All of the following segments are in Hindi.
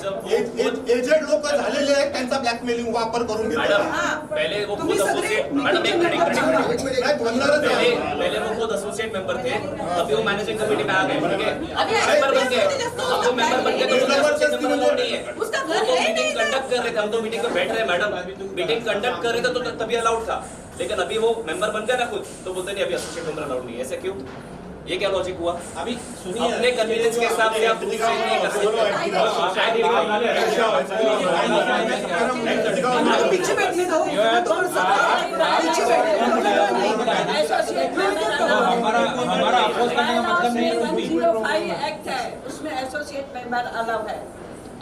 एजेड लोक झालेले आहेत, त्यांचा ब्लॅकमेलिंग वापर करून घेतात. पहले वो खुद एसोसिएट मैडम पहले वो खुद एसोसिएट मेंबर थे, अभी वो मैनेजिंग कमेटी में आ गए, ठीक है, मेंबर बन गए, अब वो मेंबर बन गए तो जबरदस्ती मेंबर नहीं है, उसका घर है मीटिंग कंडक्ट कर रहे थे, हम तो मीटिंग में बैठ रहे हैं मैडम, मीटिंग कंडक्ट कर रहे थे तो तभी अलाउड था, लेकिन अभी वो मेंबर बन गया ना खुद, तो बोलते नहीं अभी एसोसिएट मेंबर अलाउड नहीं है, ऐसे क्यों? ये क्या लॉजिक हुआ? अभी सुनिए, अपने कन्वीनियंस के हिसाब से आप दूसरे नहीं कर सकते। पीछे बैठने दो, हमारा अपोज करने का मतलब नहीं है। 05 एक्ट है, उसमें एसोसिएट मेंबर अलाउ है,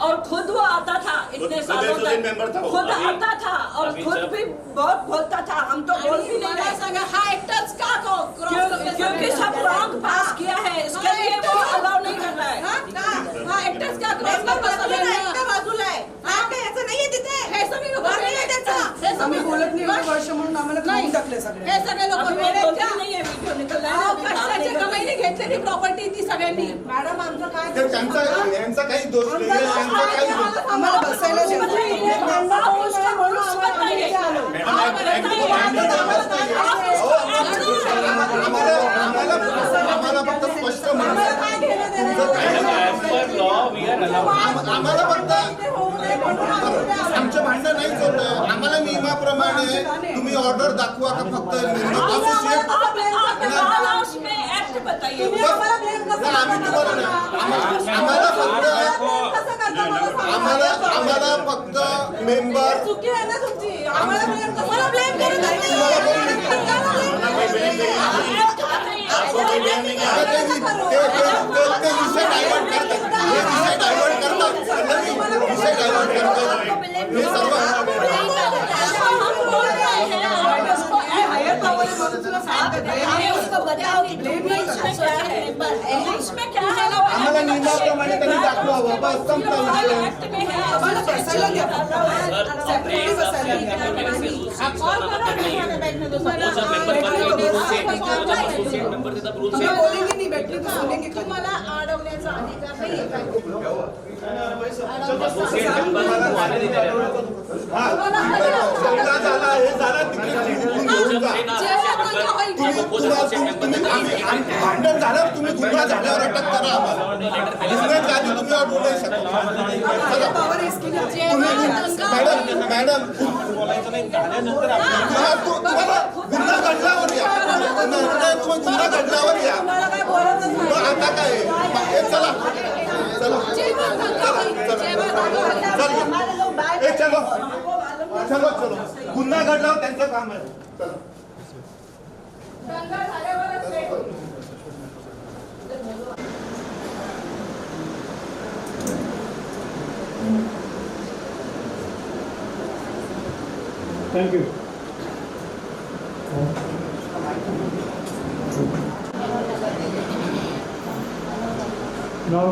और खुद वो आता था इतने सालों तक, खुद आता था और खुद भी बहुत बोलता था, हम तो बोल भी नहीं रहे संगे हाँ एक्टर्स का को क्योंकि सब रॉन्ग पास किया है, इसके लिए वो अलाउ नहीं कर रहा है। हाँ एक्टर्स का मेंबर बाजूला आहे, हाँ पे ऐसा नाही आहे तिथे, हे सगळे लोक नाही आहे त्याचा, आम्ही बोलत नाही वर्ष म्हणून आम्हाला खाऊन टाकले सगळे, हे सगळे लोक नाही आहे, व्हिडिओ निघाला कष्टाची कमाईने घेतलेली प्रॉपर्टी ती सगळ्यांनी. मॅडम आमचं काय यांचा काही दोष नाही, आम्हाला बसायला जेवण आम्हाला फक्त स्पष्ट आम्हाला फक्त आमचं भांडण नाहीच होत, आम्हाला नियमाप्रमाणे तुम्ही ऑर्डर दाखवा का फक्त आम्ही तुम्हाला आम्हाला फक्त मेंबर आम्हाला नियमाप्रमाणे त्यांनी दाखवावं, बस संपला विषय. तुम्हाला अडवण्याचा अधिकार नाही. भांडण झालं, तुम्ही गुन्हा झाल्यावर अटक करा आम्हाला, गुन्ह्याच्या आधी तुम्ही अडवू नाही शकत. मॅडम तुम्हाला गुन्हा घडल्यावर या, तुम्ही गुन्हा घडल्यावर या, आता काय चला चला चलो चलो चलो, गुन्हा घडल्यावर त्यांचं काम आहे. चला Thank you. Now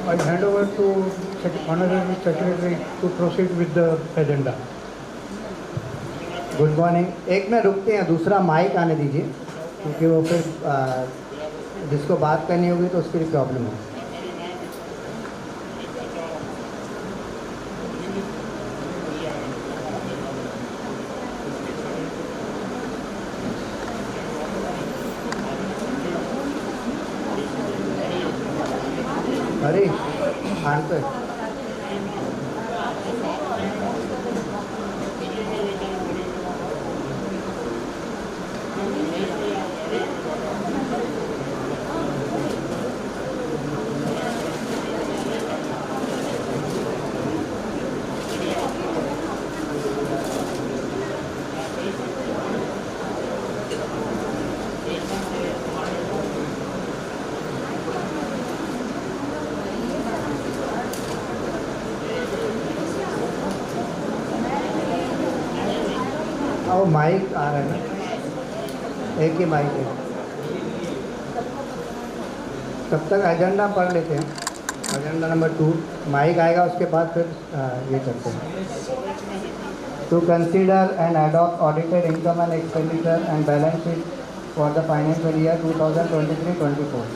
I hand over to Honorable Secretary to proceed with the agenda. Good morning. एक में रुकते हैं, दूसरा माइक आने दीजिए, क्योंकि वो फिर जिसको बात करनी होगी तो उसके लिए प्रॉब्लम है. अरे शांत है. वो माइक आ रहा है ना, एक ही माइक है. तब तक एजेंडा पढ़ लेते हैं. एजेंडा नंबर 2 माइक आएगा, उसके बाद फिर ये करते हैं. To consider and adopt audited income and expenditure and balance sheet for the financial year 2023-24.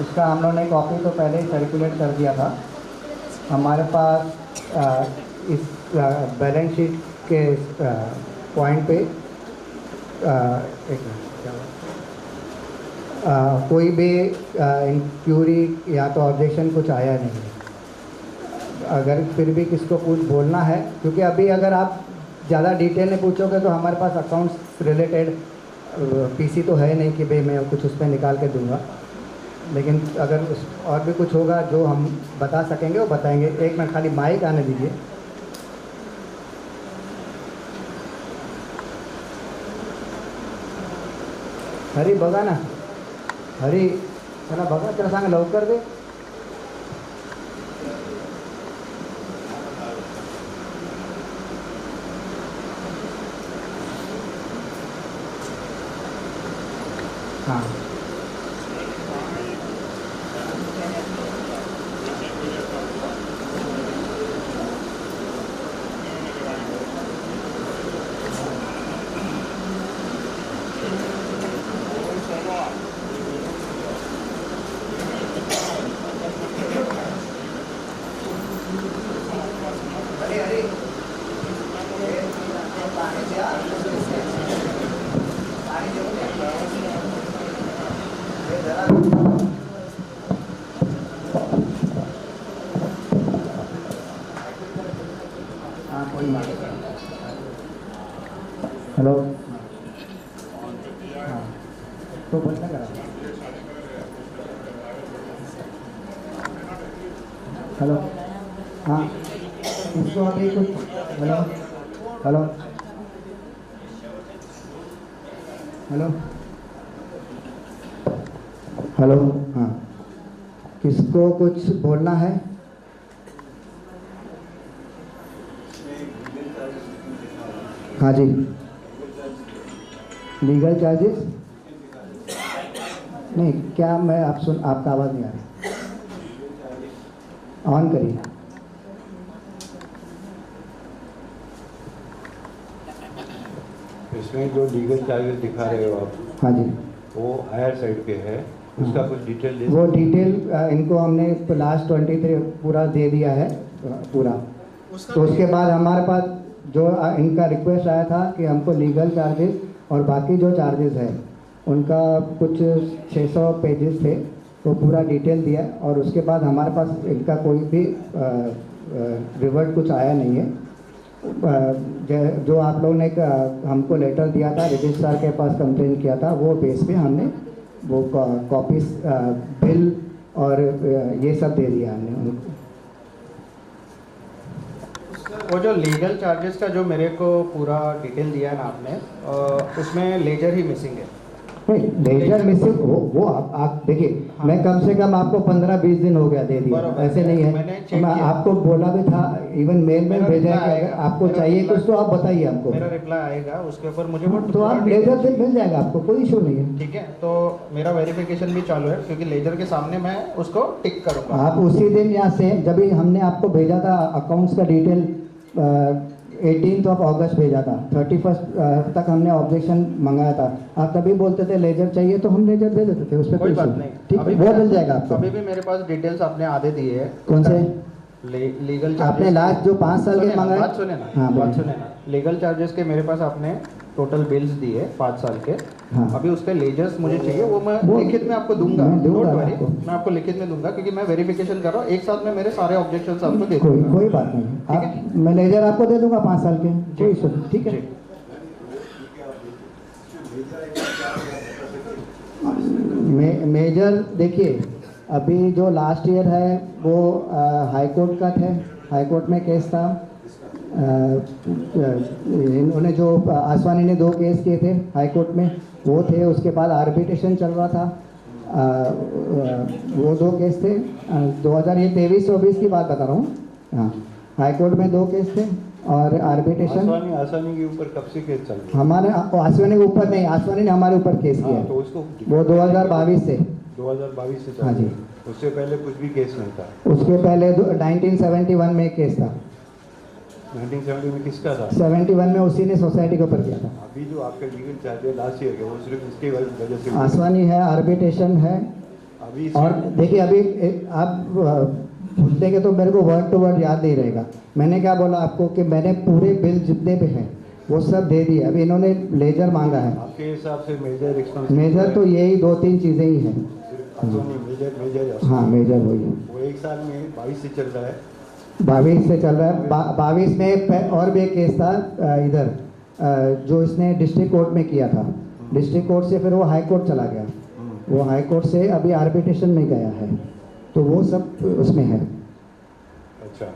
उसका हम लोगों ने कॉपी तो पहले ही सर्कुलेट कर दिया था. हमारे पास इस बैलेंस शीट के पॉइंट पे एक मिनट, क्या हुआ? कोई भी इंक्यूरी या तो ऑब्जेक्शन कुछ आया नहीं है। अगर फिर भी किसको कुछ बोलना है, क्योंकि अभी अगर आप ज़्यादा डिटेल में पूछोगे तो हमारे पास अकाउंट्स रिलेटेड पीसी तो है नहीं कि भाई मैं कुछ उस पर निकाल के दूंगा, लेकिन अगर और भी कुछ होगा जो हम बता सकेंगे वो बताएंगे। एक मिनट खाली माइक आने दीजिए। हरी बघा ना, हरी त्याला बघा, त्याला सांगा लवकर दे। हाँ हेलो, हाँ तो बोलना करा। हेलो, हाँ इसको अभी कुछ, हेलो हेलो हेलो हेलो, हाँ किसको कुछ बोलना है? हाँ जी, लीगल चार्जेस नहीं क्या, मैं आपका आवाज़ नहीं आ रही, ऑन करिए। इसमें जो लीगल चार्जेस दिखा रहे हो आप, हाँ जी, वो हायर साइड पे है, उसका कुछ डिटेल दे। वो डिटेल इनको हमने लास्ट 23 पूरा दे दिया है पूरा। तो उसके बाद हमारे पास जो इनका रिक्वेस्ट आया था कि हमको लीगल चार्जेस और बाकी जो चार्जेस है उनका कुछ 600 पेजेस थे, तो पूरा डिटेल दिया। और उसके बाद हमारे पास इनका कोई भी रिवर्ट कुछ आया नहीं है। जो आप लोगों ने हमको लेटर दिया था, रजिस्ट्रार के पास कंप्लेन किया था, वो बेस पे हमने वो कॉपीज बिल और ये सब दे दिया हमने उनको। वो जो लीगल चार्जेस का जो मेरे को पूरा डिटेल दिया है ना आपने, उसमें लेजर ही मिसिंग है। नहीं, लेजर मिसिंग वो आप देखिए, हाँ। मैं कम से कम आपको 15-20 दिन हो गया दे दिया, ऐसे नहीं मैंने है। चेक मैं किया। आपको बोला भी था, इवन मेल में मेरा भेजा है रिप्लाई कि अगर आएगा। आपको मेरा चाहिए रिप्लाई- कुछ तो आप बताइए हमको। मेरा रिप्लाई आएगा उसके ऊपर, मुझे वो तो आप लेजर से मिल जाएगा आपको, कोई इशू नहीं है। ठीक है, तो मेरा वेरिफिकेशन भी चालू है, क्योंकि लेजर के सामने मैं उसको टिक करूंगा। आप उसी दिन यहाँ से जब भी हमने आपको भेजा था अकाउंट्स का डिटेल 18 अगस्त भेजा था, 31 तक हमने ऑब्जेक्शन मंगाया था। आप तभी बोलते थे लेजर चाहिए तो हम लेजर दे देते थे, उस पर कोई बात नहीं, ठीक है, वो मिल जाएगा आपको। अभी भी मेरे पास डिटेल्स आपने आधे दिए हैं। कौन से? लीगल आपने लास्ट जो 5 साल के मंगाए, बात सुने ना, हाँ, बात बोलिए। सुने ना। लीगल चार्जेस के मेरे पास आपने टोटल बिल्स दिए 5 साल के। हाँ। अभी उसके लेजर्स मुझे चाहिए, वो मैं वो लिखित में आपको दूंगा। मैं दूंगा Don't worry, आपको। मैं आपको लिखित में दूंगा, क्योंकि मैं वेरिफिकेशन कर रहा हूँ। एक साथ में मेरे सारे ऑब्जेक्शंस आपको दे कोई दूंगा। कोई बात नहीं, ठीक है? आप मैं लेजर आपको दे दूंगा 5 साल के, कोई इशू नहीं, ठीक है। जी। मेजर देखिए, अभी जो लास्ट ईयर है वो हाई कोर्ट का थे, हाई कोर्ट में केस था। इन्होंने जो आसवानी ने 2 केस किए थे हाई कोर्ट में, वो थे। उसके बाद आर्बिट्रेशन चल रहा था, वो 2 केस थे। 2023-24 की बात बता रहा हूँ। हाँ, हाई कोर्ट में 2 केस थे और आर्बिट्रेशन आसानी के ऊपर कब से केस चल रहा है? हमारे आसवानी के ऊपर नहीं, आसवानी ने हमारे ऊपर केस किया, तो उसको वो 2022 से। 2022 से चल हाँ रहा है। जी। उससे पहले कुछ भी केस नहीं था। उसके पहले 1971 में एक केस था। 1970 में किसका था? 71 में उसी ने सोसाइटी के ऊपर किया था। अभी जो आपका लीगल चार्जेस लास्ट ईयर के, वो सिर्फ इसकी वजह से आसवानी है, आर्बिट्रेशन है। अभी और देखिए अभी आप भूल देंगे तो मेरे को वर्ड टू वर्ड याद नहीं रहेगा। मैंने क्या बोला आपको कि मैंने पूरे बिल जितने भी हैं वो सब दे दिए। अभी इन्होंने लेजर मांगा है। आपके हिसाब से मेजर एक्सपेंस मेजर तो यही 2-3 चीज़ें ही हैं। मेजर हाँ मेजर वही है। वो एक साल में 22 से चल रहा है। 22 से चल रहा है। 22 में और भी एक केस था इधर जो इसने डिस्ट्रिक्ट कोर्ट में किया था। डिस्ट्रिक्ट कोर्ट से फिर वो हाई कोर्ट चला गया। वो हाई कोर्ट से अभी आर्बिट्रेशन में गया है, तो वो सब उसमें है। अच्छा,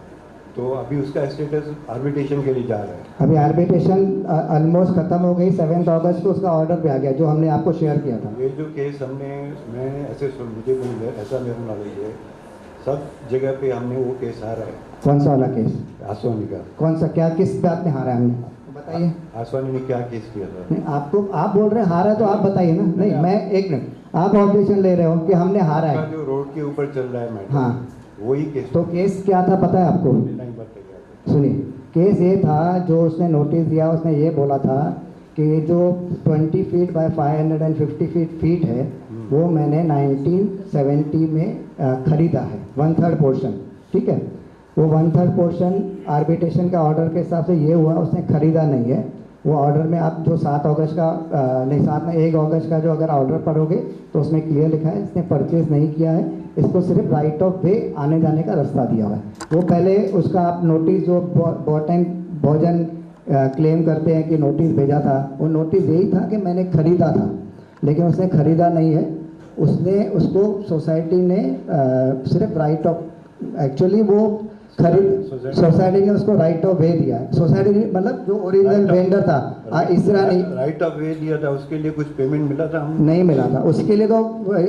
तो अभी उसका स्टेटस आर्बिट्रेशन के लिए जा रहा है। अभी आर्बिट्रेशन ऑलमोस्ट खत्म हो गई। 7 अगस्त को उसका ऑर्डर भी आ गया जो हमने आपको शेयर किया था। ये जो केस मैं ऐसे मुझे नहीं ऐसा मेरा नॉलेज है, सब जगह पे हमने वो केस हारा है। कौन सा वाला केस? आसवानी का। कौन सा, क्या किस बात में हारा है हमने, बताइए। आसवानी ने क्या केस किया था? नहीं, आपको आप बोल रहे हैं हारा तो आप बताइए ना। नहीं मैं एक मिनट, आप ऑब्जेक्शन ले रहे हो कि हमने हारा है। जो रोड के ऊपर चल रहा है मैटर, हाँ वही केस। तो केस क्या था पता है आपको? नहीं बताइए। सुनिए, केस ये था जो उसने नोटिस दिया, उसने ये बोला था कि जो 20 फीट बाय 550 फीट है वो मैंने 1970 में खरीदा है 1/3 पोर्शन। ठीक है, वो 1/3 पोर्शन आर्बिट्रेशन का ऑर्डर के हिसाब से ये हुआ, उसने खरीदा नहीं है। वो ऑर्डर में आप जो 7 अगस्त का नहीं 7 में 1 अगस्त का जो अगर ऑर्डर पढ़ोगे तो उसमें क्लियर लिखा है इसने परचेज नहीं किया है, इसको सिर्फ राइट ऑफ वे आने जाने का रास्ता दिया हुआ है। वो पहले उसका आप नोटिस जो भोजन क्लेम करते हैं कि नोटिस भेजा था, वो नोटिस यही था कि मैंने खरीदा था, लेकिन उसने खरीदा नहीं है। उसने उसको सोसाइटी ने सिर्फ राइट ऑफ, एक्चुअली वो खरीद सोसाइटी ने उसको राइट ऑफ वे दिया है। सोसाइटी ने मतलब जो ओरिजिनल वेंडर था इसरा नहीं राइट ऑफ वे दिया था, उसके लिए कुछ पेमेंट मिला था? नहीं मिला था, उसके लिए तो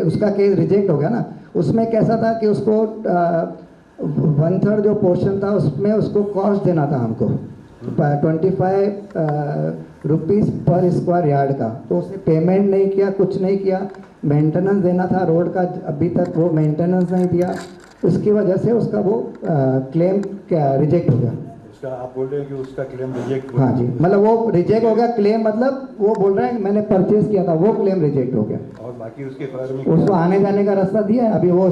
उसका केस रिजेक्ट हो गया ना। उसमें कैसा था कि उसको 1/3 जो पोर्शन था उसमें उसको कॉस्ट देना था हमको 25 रुपीज़ पर स्क्वायर यार्ड का, तो उसने पेमेंट नहीं किया, कुछ नहीं किया। मेंटेनेंस देना था रोड का, अभी तक वो मेंटेनेंस नहीं दिया, उसकी वजह से उसका वो क्लेम क्या रिजेक्ट हो गया। उसका आप बोल रहे हैं कि उसका क्लेम रिजेक्ट हुआ? हाँ जी, मतलब वो रिजेक्ट हो गया क्लेम, मतलब वो बोल रहा है कि मैंने परचेज किया था, वो क्लेम रिजेक्ट हो गया। और बाकी उसके बारे में उसको आने जाने का रास्ता दिया है। अभी वो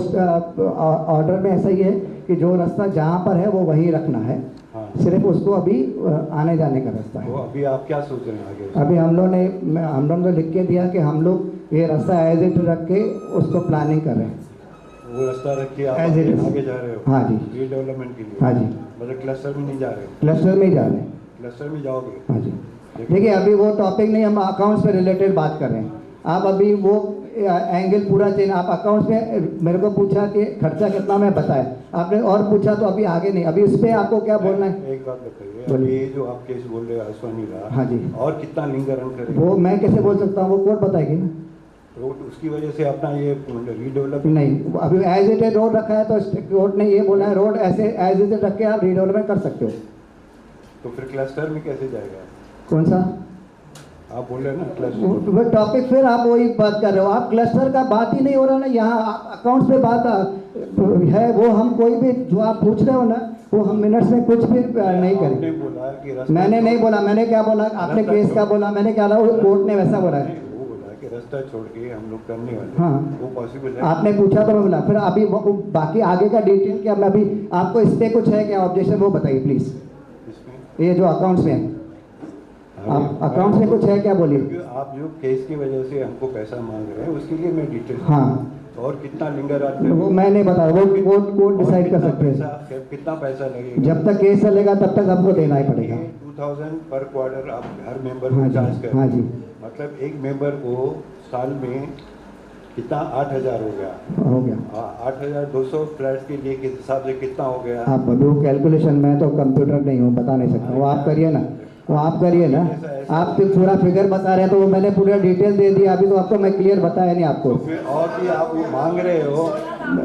ऑर्डर में ऐसा ही है कि जो रास्ता जहाँ पर है वो वहीं रखना है। हाँ। सिर्फ उसको अभी आने जाने का रास्ता है। तो अभी आप क्या सोच रहे हैं आगे? अभी हम लोग ने लिख के दिया कि हम लोग ये रास्ता एज इट रख के उसको प्लानिंग कर रहे हैं। वो रास्ता रख के आप As it is. आगे जा रहे हो? हाँ जी। रीडेवलपमेंट के लिए? हाँ जी। मतलब क्लस्टर में नहीं जा रहे? क्लस्टर में ही जा रहे हैं। क्लस्टर में जाओगे? हाँ जी। देखिए अभी वो टॉपिक नहीं, हम अकाउंट्स पे रिलेटेड बात कर रहे हैं। आप अभी वो एंगल पूरा चेंज, आप अकाउंट्स में मेरे को पूछा कि खर्चा कितना मैं बताया, आपने और पूछा तो अभी आगे नहीं, अभी इस पे आपको क्या बोलना है? एक बात बताइए, अभी ये जो आप केस बोल रहे हो आसवानी का, हाँ जी, और कितना लिंगरन करेंगे? वो मैं कैसे बोल सकता हूँ, वो कोर्ट बताएगी ना। रोड उसकी वजह से अपना ये रीडेवलप नहीं, अभी एज इट रोड रखा है तो कोर्ट ने ये बोला है रोड ऐसे एज इट रख के आप रीडेवलपमेंट कर सकते हो। तो फिर क्लस्टर में कैसे जाएगा? कौन सा आप बोल रहे हैं ना क्लस्टर टॉपिक, फिर आप वही बात कर रहे हो। आप क्लस्टर का बात ही नहीं हो रहा ना, यहाँ अकाउंट्स पे बात है। वो हम कोई भी जो आप पूछ रहे हो ना, वो हम मिनट्स में कुछ भी नहीं करेंगे। बोला कि मैंने नहीं बोला, मैंने क्या बोला, आपने केस का बोला, मैंने क्या बोला, कोर्ट ने वैसा बोला है। वो बोला कि रास्ता छोड़ के हम लोग करने वाले, हाँ वो पॉसिबल है? आपने पूछा तो मैं बोला, फिर अभी बाकी आगे का डिटेल क्या, मैं अभी आपको इस पे कुछ है क्या ऑब्जेक्शन, वो बताइए प्लीज। इसमें ये जो अकाउंट्स में है, आप अकाउंट में कुछ है क्या, बोलिए। आप जो केस की वजह से हमको पैसा मांग रहे हैं उसके लिए मैं डिटेल, हाँ, और कितना लिंगर वो मैं नहीं बता रहा, वो कोर्ट डिसाइड कर सकते हैं। कितना पैसा लगेगा? जब तक केस चलेगा तब तक आपको देना ही पड़ेगा। 2000 पर क्वार्टर आप हर मेंबर हाँ को जी, चार्ज कर, हाँ जी, मतलब एक मेंबर को साल में कितना 8000 हो गया? हो गया 8200 फ्लैट के लिए किस हिसाब से कितना हो गया? आप अभी वो कैलकुलेशन, मैं तो कंप्यूटर नहीं हूँ, बता नहीं सकता, वो आप करिए ना, वो आप करिए ना। आप तो पूरा फिगर बता रहे हैं, तो वो मैंने पूरा डिटेल दे दिया, अभी तो आपको मैं क्लियर बताया नहीं आपको। तो फिर और भी आप वो मांग रहे हो?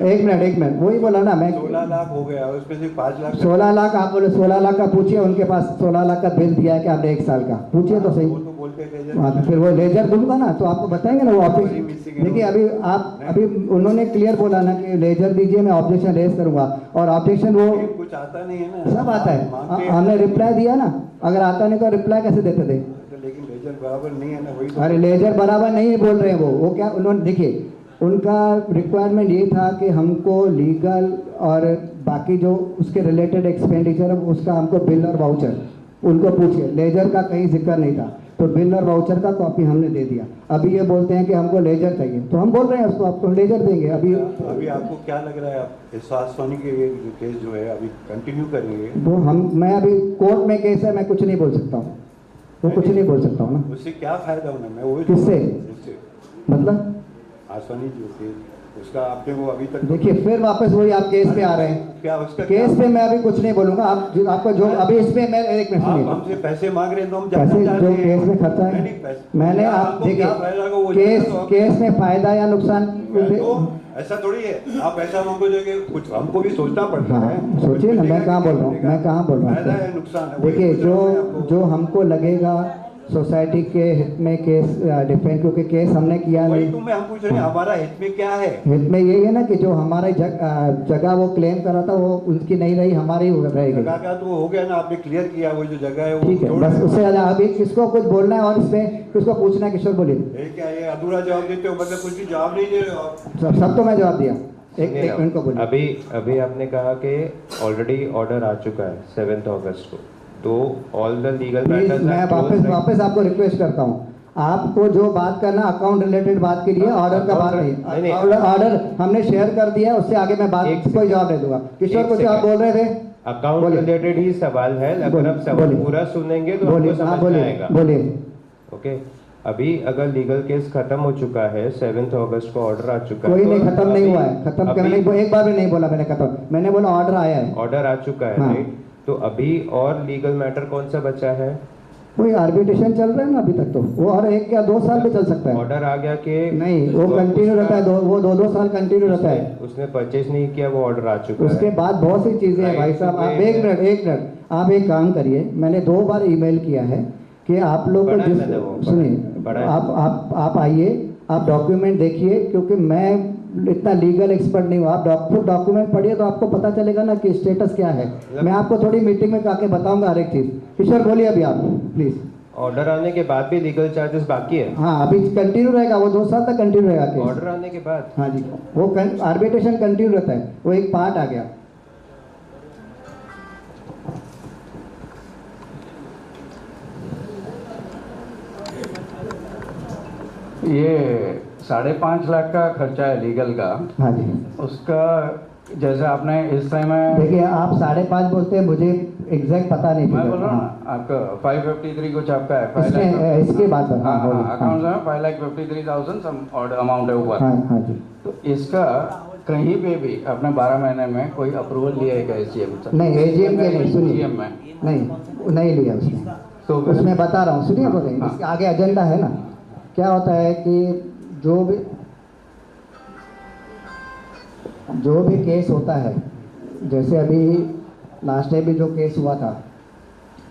एक मिनट, वही बोला ना मैं। 16 लाख हो गया, उसमें से 5 लाख। 16 लाख आप बोले, 16 लाख का पूछिए, उनके पास 16 लाख का बिल दिया है क्या आपने 1 साल का, पूछिए तो सही। वो तो बोलते थे हाँ, तो फिर वो लेजर दूंगा ना तो आपको बताएंगे ना वो ऑफिस। देखिए अभी उन्होंने क्लियर बोला ना कि लेजर दीजिए, मैं ऑब्जेक्शन रेज करूंगा, और ऑब्जेक्शन वो कुछ आता नहीं है ना, सब आता है। हमने रिप्लाई दिया ना, अगर आता नहीं तो रिप्लाई कैसे देते थे? लेकिन लेजर बराबर नहीं है ना, वही अरे लेजर बराबर नहीं बोल रहे हैं वो क्या, उन्होंने देखिए उनका रिक्वायरमेंट ये था कि हमको लीगल और बाकी जो उसके रिलेटेड एक्सपेंडिचर है उसका हमको बिल और वाउचर उनको पूछिए, लेजर का कहीं जिक्र नहीं था, तो बिल और वाउचर का कॉपी हमने दे दिया। अभी ये बोलते हैं कि हमको लेजर चाहिए, तो हम बोल रहे हैं उसको आपको लेजर देंगे। अभी आपको क्या लग रहा है, आप इस आसवानी के ये केस जो है अभी कंटिन्यू करेंगे? वो मैं अभी कोर्ट में केस है, मैं कुछ नहीं बोल सकता हूँ, वो कुछ नहीं बोल सकता हूँ ना। उससे क्या फायदा होना? मैं वो किससे? उससे मतलब आसवानी जो केस उसका आपने वो अभी तक देखिए फिर वापस वही आप केस पे आ रहे हैं। क्या उसका केस पे मैं अभी कुछ नहीं बोलूंगा। आपको जो अभी इस पे मैं एक मिनट आप सुनिए, हमसे पैसे मांग रहे हैं तो हम पैसे जानना चाह जो रहे हैं। केस में खर्चा है, मैंने आप आपको क्या फायदा होगा वो देखिए जानना तो आप- केस में फायदा या नुकसान तो ऐसा थोड़ी है, आप ऐसा मांगो जो कि कुछ हमको भी सोचना पड़ता है। हाँ सोचिए ना, मैं कहाँ बोल रहा हूँ, मैं कहाँ बोल रहा फायदा है हूँ। नुकसान है, वही देखिए पूछ रहा हूँ मैं आपको। जो हमको लगेगा सोसाइटी के हित में केस डिफेंड, क्योंकि केस हमने किया वही नहीं। तो मैं हम पूछ रहे हैं हमारा हित में क्या है? हित में यही है ना कि जो हमारे जगह वो क्लेम करा था वो उनकी नहीं रही, हमारी रहेगी। जगह का तो हो गया ना, आपने क्लियर किया, वो जो जगह है वो ठीक है, छोड़ बस रहे हो। उससे ज़्यादा अभी किसको कुछ बोलना है और इस पे किसको पूछना है? किशोर बोलिए। ये क्या ये अधूरा जवाब देते हो, मतलब कुछ भी जवाब नहीं दे रहे हो आप। सब तो मैं जवाब दिया। एक मिनट को बोलिए। अभी आपने कहा कि ऑलरेडी ऑर्डर आ चुका है 7 अगस्त को, तो all the legal please matters मैं वापस आपको रिक्वेस्ट करता हूँ, आपको जो बात करना अकाउंट रिलेटेड बात के लिए, ऑर्डर का बात नहीं। ऑर्डर हमने शेयर कर दिया, उससे आगे मैं बात कोई जवाब नहीं दूंगा। किशोर कुछ आप बोल रहे थे? अकाउंट रिलेटेड ही सवाल है, अगर आप सवाल पूरा सुनेंगे तो आपको समझ में आएगा। बोलिए। ओके, अभी अगर लीगल केस खत्म हो चुका है, 7 अगस्त को ऑर्डर आ चुका है, कोई नहीं, तो खत्म नहीं हुआ है, खत्म करने एक बार भी नहीं बोला मैंने खत्म, मैंने बोला ऑर्डर आया है। ऑर्डर आ चुका है, राइट? तो अभी और लीगल मैटर कौन सा बचा है? कोई आर्बिट्रेशन चल रहा है ना अभी तक, तो वो और 1 या 2 साल भी चल सकता है। ऑर्डर आ गया कि नहीं, वो कंटिन्यू रहता है, वो 2 साल कंटिन्यू रहता है। उसने परचेज नहीं किया, वो ऑर्डर आ चुका है। उसके बाद बहुत सी चीजें हैं भाई साहब। आप एक मिनट आप एक काम करिए, मैंने 2 बार ईमेल किया है कि आप लोग को सुनिए, आप आइए, आप डॉक्यूमेंट देखिए, क्योंकि मैं इतना लीगल एक्सपर्ट नहीं हूँ। आप डॉक्यूमेंट पढ़िए तो आपको पता चलेगा ना कि स्टेटस क्या है। मैं आपको थोड़ी मीटिंग में आके बताऊंगा हर एक चीज़। किशोर बोलिए अभी आप प्लीज। ऑर्डर आने के बाद भी लीगल चार्जेस बाकी है? हाँ, अभी कंटिन्यू रहेगा, वो 2 साल तक कंटिन्यू रहेगा। ऑर्डर आने के बाद? हाँ जी, वो आर्बिट्रेशन कंटिन्यू रहता है, वो एक पार्ट आ गया। ये 5.5 लाख का खर्चा है लीगल का। हाँ जी, उसका जैसे आपने इस समय देखिए आप 5.5 बोलते हैं, मुझे एग्जैक्ट पता नहीं। मैं बोल रहा हूँ ना, आपका 553 कुछ आपका है, 5 लाख इसके बाद अकाउंट में 5,53,000 अमाउंट है ऊपर। हाँ जी, तो इसका कहीं पे भी आपने 12 महीने में कोई अप्रूवल लिया है क्या एजीएम से? नहीं, एजीएम के नहीं, सुनिए, एजीएम में नहीं लिया उसने। तो उसमें बता रहा हूँ, सुनिए बोले, इसके आगे एजेंडा है ना। क्या होता है कि जो भी केस होता है, जैसे अभी लास्ट टाइम भी जो केस हुआ था,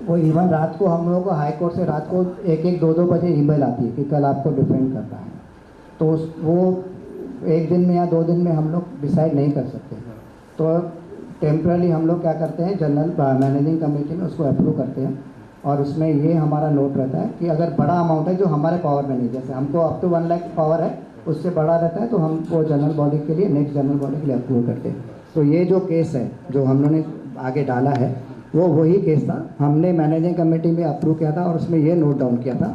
वो इवन रात को हम लोगों को हाई कोर्ट से रात को 1-1, 2-2 बजे ईमेल आती है कि कल आपको डिफेंड करना है। तो वो 1 दिन में या 2 दिन में हम लोग डिसाइड नहीं कर सकते। तो टेम्परली हम लोग क्या करते हैं, जनरल मैनेजिंग कमेटी में उसको अप्रूव करते हैं, और उसमें ये हमारा नोट रहता है कि अगर बड़ा अमाउंट है जो हमारे पावर में नहीं, जैसे हमको अप टू 1 लाख पावर है, उससे बड़ा रहता है तो हम वो जनरल बॉडी के लिए, नेक्स्ट जनरल बॉडी के लिए अप्रूव करते हैं। तो ये जो केस है जो हम लोगों ने आगे डाला है, वो वही केस था, हमने मैनेजिंग कमेटी में अप्रूव किया था, और उसमें ये नोट डाउन किया था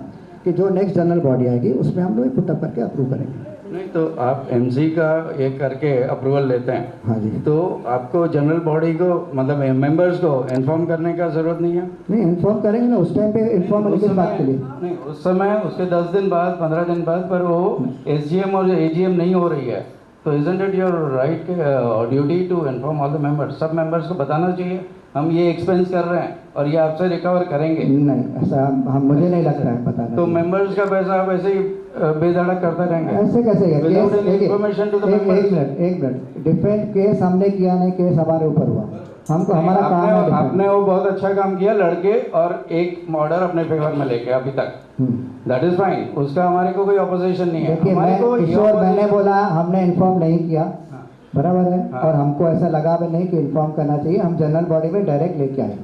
कि जो नेक्स्ट जनरल बॉडी आएगी उसमें हम लोग पुटअप करके अप्रूव करेंगे। नहीं, तो आप एमसी का ये करके अप्रूवल लेते हैं। हाँ जी, तो आपको जनरल बॉडी को, मतलब मेंबर्स को इन्फॉर्म करने का जरूरत नहीं है? नहीं, इन्फॉर्म करेंगे ना, उस टाइम पे इन्फॉर्म होने की बात के लिए नहीं, उस समय उसके 10 दिन बाद, 15 दिन बाद, पर वो एसजीएम और एजीएम नहीं हो रही है, तो isn't it your right duty to inform all the members? सब मेंबर्स को बताना चाहिए हम ये एक्सपेंस कर रहे हैं और ये आपसे रिकवर करेंगे। नहीं, ऐसा हम मुझे नहीं लगता है बताना। तो मेंबर्स का पैसा आप ऐसे ही बेधड़क करते रहेंगे? ऐसे कैसे है? Information to the members. एक मिनट, डिफेंड केस हमने किया नहीं, केस हमारे ऊपर हुआ, हमको हमारा काम है। आपने वो बहुत अच्छा काम किया, लड़के और एक ऑर्डर अपने फेवर में लेके अभी तक, दैट इज फाइन, उसका हमारे को कोई ऑपोजिशन नहीं है। देखिए, मैंने बोला हमने इन्फॉर्म नहीं किया, बराबर है, और हमको ऐसा लगा भी नहीं कि इन्फॉर्म करना चाहिए, हम जनरल बॉडी में डायरेक्ट लेके आए।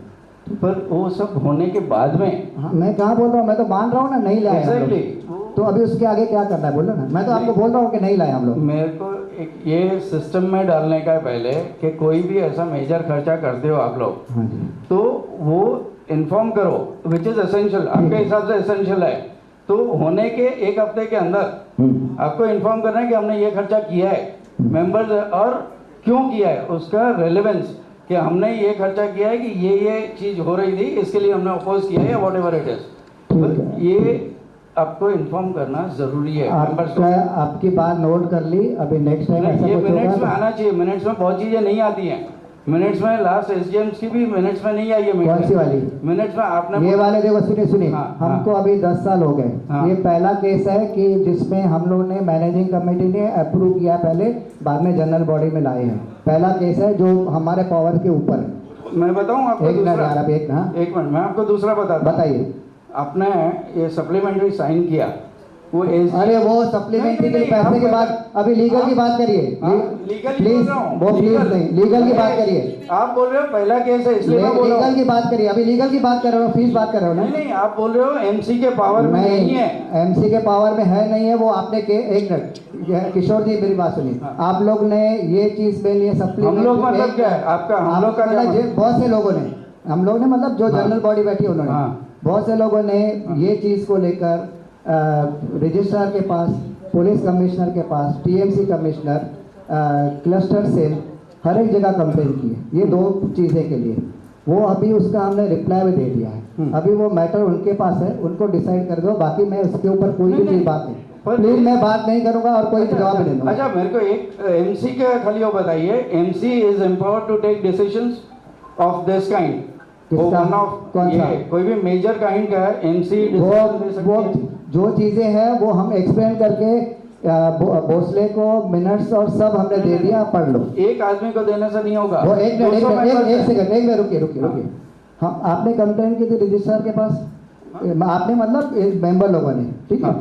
पर वो सब होने के बाद में, हाँ, मैं कहाँ बोल रहा हूँ, मैं तो मान रहा हूँ ना, नहीं लाया। एग्जैक्टली, तो अभी उसके आगे क्या करना है बोलो ना। मैं तो आपको बोल रहा हूँ कि नहीं लाए हम लोग। मेरे को एक ये सिस्टम में डालने का है पहले कि कोई भी ऐसा मेजर खर्चा करते हो आप लोग, हाँ जी, तो वो इन्फॉर्म करो विच इज़ एसेंशियल, आपके हिसाब से एसेंशियल है तो होने के एक हफ्ते के अंदर आपको इन्फॉर्म करना है कि हमने ये खर्चा किया है मेंबर्स, और क्यों किया है, उसका रेलेवेंस कि हमने ये खर्चा किया है कि ये चीज़ हो रही थी इसके लिए हमने अपोज किया है या वॉट एवर इट इज, तो ये आपको इन्फॉर्म करना जरूरी है मेंबर्स को। आपकी बात नोट कर ली। अभी नेक्स्ट टाइम ऐसा ये कुछ मिनट्स में होगा आना चाहिए, मिनट्स में बहुत चीज़ें नहीं आती हैं, मिनट्स में लास्ट एसडीएम्स की भी मिनट्स में नहीं आई है। कौन सी वाली? मिनट्स में आपने ये वाले देखो, सुनिए हाँ, हमको अभी 10 साल हो गए। हाँ। ये पहला केस है कि जिसमें हम लोग ने मैनेजिंग कमेटी ने अप्रूव किया पहले, बाद में जनरल बॉडी में लाए हैं। पहला केस है जो हमारे पावर के ऊपर है। मैं बताऊं आपको एक मिनट दूसरा, यार, अभी एक मिनट मैं आपको दूसरा बताइए। आपने ये सप्लीमेंट्री साइन किया वो अरे वो सप्लीमेंट्री के पैसे की बात, अभी लीगल की बात करिए प्लीज, वो प्लीज नहीं, लीगल की बात करिए। आप बोल रहे हो पहला केस है इसलिए मैं बोल रहा हूं। लीगल की बात करिए, अभी लीगल की बात कर रहे हो, फीस बात कर रहे हो ना? नहीं आप बोल रहे हो एमसी के पावर में नहीं है। एमसी के पावर में है नहीं है वो आपने के एक मिनट किशोर जी मेरी बात सुनिए। आप लोग ने ये चीज पे लिए सप्लीमेंट, हम लोग मतलब क्या है आपका, हम लोग का मतलब बहुत से लोगों ने, हम लोग ने मतलब जो जनरल बॉडी बैठी उन्होंने, बहुत से लोगों ने ये चीज को लेकर रजिस्ट्रार के पास, पुलिस कमिश्नर के पास, टीएमसी कमिश्नर, क्लस्टर सेल, हर एक जगह कंप्लेन की है ये 2 चीज़ें के लिए। वो अभी उसका हमने रिप्लाई भी दे दिया है। अभी वो मैटर उनके पास है, उनको डिसाइड कर दो, बाकी मैं उसके ऊपर कोई भी चीज़ बात नहीं, प्लीज मैं बात नहीं करूंगा और कोई जवाब नहीं दूंगा। अच्छा मेरे को एक एमसी के खाली वो बताइए, MC is empowered to take decisions of this kind, कौन सा? कोई भी मेजर काइंड का एमसी वो जो चीज़ें हैं वो हम एक्सप्लेन करके भोसले को मिनट्स और सब हमने दे दिया, पढ़ लो। एक आदमी को देने से नहीं होगा। वो एक सेकंड रुकिए। हम आपने कंप्लेन की थी रजिस्ट्रार के पास, आपने मतलब मेंबर लोगों ने, ठीक है,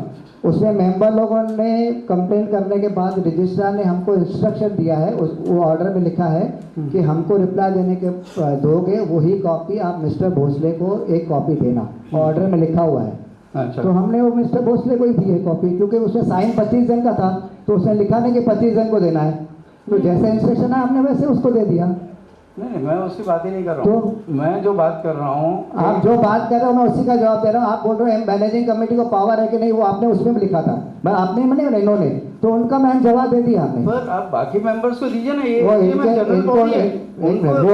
उसमें मेंबर लोगों ने कंप्लेन करने के बाद रजिस्ट्रार ने हमको इंस्ट्रक्शन दिया है, वो ऑर्डर में लिखा है कि हमको रिप्लाई देने के दोगे वही कॉपी आप मिस्टर भोसले को एक कॉपी देना, ऑर्डर में लिखा हुआ है। अच्छा। तो हमने वो मिस्टर भोसले को ही दी है कॉपी, क्योंकि उसमें साइन 25 जन का था, तो उसने लिखा नहीं कि 25 जन को देना है, तो जैसे इंस्ट्रक्शन है हमने वैसे उसको दे दिया। नहीं मैं उसकी बात ही नहीं कर रहा हूँ, तो मैं जो बात कर रहा हूँ, आप जो बात कर रहे हो मैं उसी का जवाब दे रहा हूँ। आप बोल रहे हो मैनेजिंग कमेटी को पावर है कि नहीं, वो आपने उसमें भी लिखा था, मैं आपने मैंने इन्होंने, तो उनका मैंने जवाब दे दिया हमने। पर आप बाकी मेंबर्स को दीजिए ना, ये वो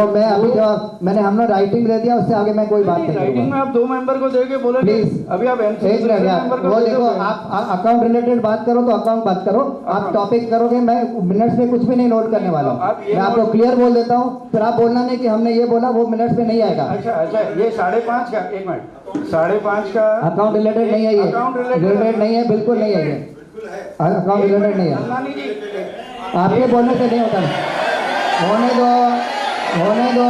मैं अभी जवाब मैंने हमने राइटिंग दे दिया, उससे आगे मैं कोई बात नहीं। राइटिंग में आप 2 मेंबर को देके बोले प्लीज, अभी आप वो देखो, आप अकाउंट रिलेटेड बात करो तो अकाउंट बात करो, आप टॉपिक करोगे, मैं मिनट्स में कुछ भी नहीं नोट करने वाला हूँ, मैं आपको क्लियर बोल देता हूँ, फिर आप बोलना नहीं कि हमने ये बोला, वो मिनट्स में नहीं आएगा। अच्छा ये 5.5 का, एक मिनट, 5.5 का अकाउंट रिलेटेड नहीं है, ये रिलेटेड नहीं है, बिल्कुल नहीं है, ये अकाउंट रिलेटेड नहीं है, आपके बोलने से नहीं होता। होने दो,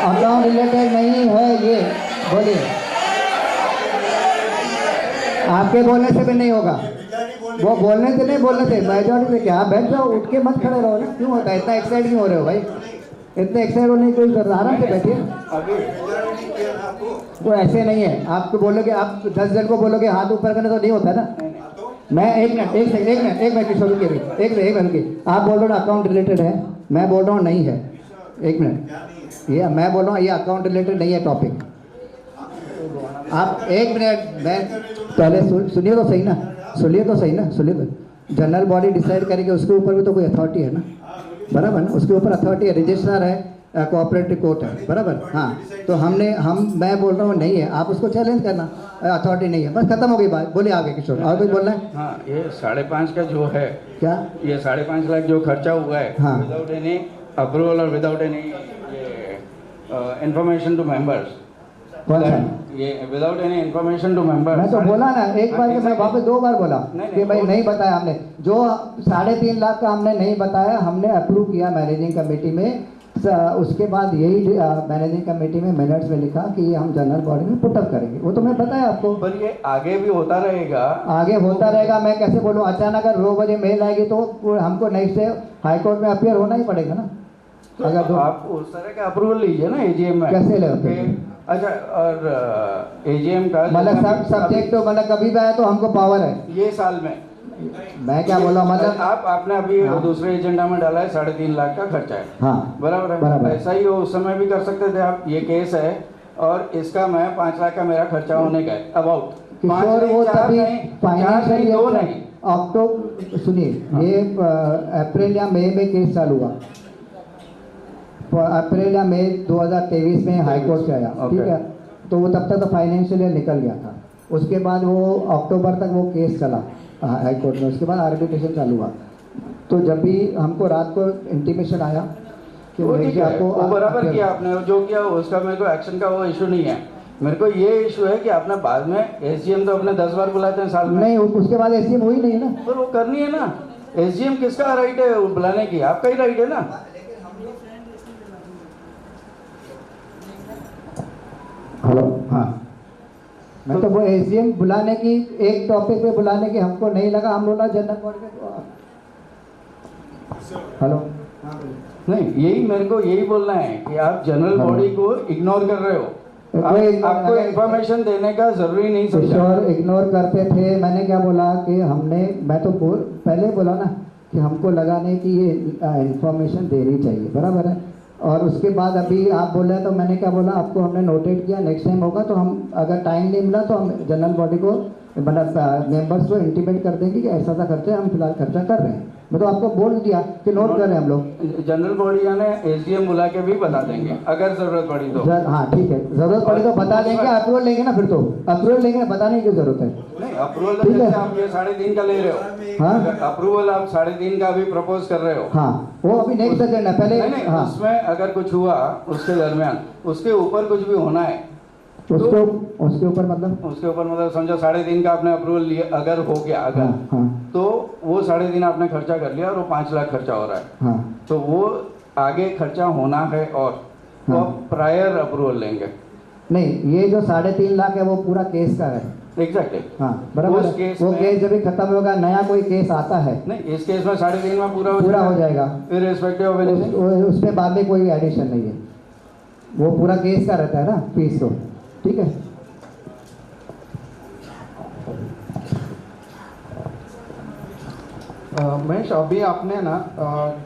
अकाउंट रिलेटेड नहीं है ये, बोलिए, आपके बोलने से भी नहीं होगा, वो बोलने से नहीं, बोलने से मेजॉरिटी से क्या, बैठ जाओ, उठ के मत खड़े रहो ना, क्यों होता है इतना एक्साइट क्यों हो रहे हो भाई, इतने एक्साइट होने की कोई जरूरत, आराम से बैठिए। वो ऐसे नहीं है, आपको बोलोगे, आप 10 जन को बोलोगे हाथ ऊपर करने, तो नहीं होता ना। मैं एक मिनट किशोर के भी एक मिनट, आप बोल रहे हो ना अकाउंट रिलेटेड है, मैं बोल रहा हूँ नहीं है, एक मिनट, ये मैं बोल रहा हूँ ये अकाउंट रिलेटेड नहीं है टॉपिक। आप एक मिनट, मैं पहले सुनिए तो सही ना, सुनिए तो जनरल बॉडी डिसाइड करेगी, उसके ऊपर भी तो कोई अथॉरिटी है ना, बराबर ना, उसके ऊपर अथॉरिटी है, रजिस्ट्रार है, कोऑपरेटिव कोर्ट है, बराबर। हाँ, तो मैं बोल रहा हूँ नहीं है, आप उसको चैलेंज करना, अथॉरिटी नहीं है, बस खत्म हो गई बात, बोलिए आगे किशोर, और कुछ बोलना है? हाँ, ये 5.5 का जो है, क्या ये 5.5 लाख जो खर्चा हुआ है, हाँ, विदाउट एनी अप्रूवल और without any information to members, कौन सा ये without any information to members? मैं तो बोला ना एक बार, मैं वापस 2 बार बोला कि भाई नहीं बताया हमने, जो 3.5 लाख का हमने नहीं बताया, हमने अप्रूव किया मैनेजिंग कमेटी में, उसके बाद यही मैनेजिंग कमेटी में मिनट्स में लिखा कि ये हम जनरल बॉडी में पुटअप करेंगे, वो तो मैं बताया आपको। पर ये आगे भी होता रहेगा, मैं कैसे बोलूँ, अचानक अगर 2 बजे मेल आएगी तो हमको नेक्स्ट डे हाई कोर्ट में अपियर होना ही पड़ेगा ना। तो अगर आप उस तरह का अप्रूवल लीजिए ना एजीएम में, कैसे ले अच्छा, और एजीएम का मतलब सब सब्जेक्ट तो मतलब कभी भी आया तो हमको पावर है ये साल में मैं क्या बोला मतलब आपने अभी हाँ। दूसरे एजेंडा में डाला है 3.5 लाख का खर्चा है। हाँ बराबर है। बराबर। ऐसा ही उस समय भी कर सकते थे आप। ये केस है और इसका मैं 5 लाख का मेरा खर्चा होने का है अबाउट। किशोर वो तभी फाइनेंशियल दो नहीं। अक्टूबर सुनिए ये अप्रैल या मई में केस चालू हुआ। अप्रैल या मई 2023 में हाई कोर्ट से आया। ठीक है, तो वो तब तक तो फाइनेंशियल ईयर निकल गया था। उसके बाद वो अक्टूबर तक वो केस चला हाई कोर्ट में। उसके बाद आर्बिट्रेशन चालू हुआ। तो जब भी हमको रात को इंटीमेशन आया कि वो ठीक है, आपको वो बराबर किया आपने जो किया उसका मेरे को एक्शन का वो इशू नहीं है। मेरे को ये इशू है कि आपने बाद में एसडीएम तो अपने 10 बार बुलाते हैं साल में। नहीं, उसके बाद एसडीएम हुई नहीं है ना। पर वो करनी है ना। एसडीएम किसका राइट है बुलाने की? आपका ही राइट है ना। हेलो, हाँ, मैं तो वो एसडीएम बुलाने की एक टॉपिक पे बुलाने की हमको नहीं लगा। हम बोला जनरल बॉडी में। हेलो, नहीं, यही मेरे को यही बोलना है कि आप जनरल बॉडी को इग्नोर कर रहे हो। आपको इंफॉर्मेशन देने का जरूरी नहीं समझा। और इग्नोर करते थे। मैंने क्या बोला कि मैं तो पहले बोला ना कि हमको लगा नहीं कि ये इंफॉर्मेशन देनी चाहिए। बराबर है। और उसके बाद अभी आप बोले तो मैंने क्या बोला आपको हमने नोटेड किया। नेक्स्ट टाइम होगा तो हम अगर टाइम नहीं मिला तो हम जनरल बॉडी को मतलब मेंबर्स को इंटीमेट कर देंगे कि ऐसा सा खर्चा हम फिलहाल खर्चा कर रहे हैं। मैं तो आपको बोल दिया कि नोट कर रहे हैं हम लोग। जनरल बॉडी यानी एसडीएम बुला के भी बता देंगे अगर जरूरत पड़ी तो। हाँ ठीक है, जरूरत पड़ी तो बता देंगे। अप्रूवल लेंगे ना, फिर तो अप्रूवल लेंगे, बताने की जरूरत है। नहीं, अप्रूवल जैसे आप ये 3.5 का ले रहे हो। हाँ, अप्रूवल आप 3.5 का अभी प्रपोज कर रहे हो। हाँ, वो अभी नेक्स्ट एजेंडा पहले। नहीं, हाँ, उसमें अगर कुछ हुआ उसके दरमियान उसके ऊपर कुछ भी होना है उसके ऊपर मतलब समझो 3.5 का आपने अप्रूवल लिया अगर हो गया अगर हाँ, हाँ, तो वो 3.5 आपने खर्चा कर लिया और वो 5 लाख खर्चा हो रहा है। हाँ, तो वो आगे खर्चा होना है और तो हाँ। आप प्रायर अप्रूवल लेंगे। नहीं, ये जो 3.5 लाख है वो पूरा केस का है। एग्जैक्टली। हाँ बराबर उस केस है। वो में- केस जब भी खत्म होगा नया कोई केस आता है नहीं, इस केस में 3.5 में पूरा हो जाएगा। Irrespective of anything. उसमें बाद में कोई एडिशन नहीं है। वो पूरा केस का रहता है ना फीस। तो ठीक है। महेश, अभी आपने ना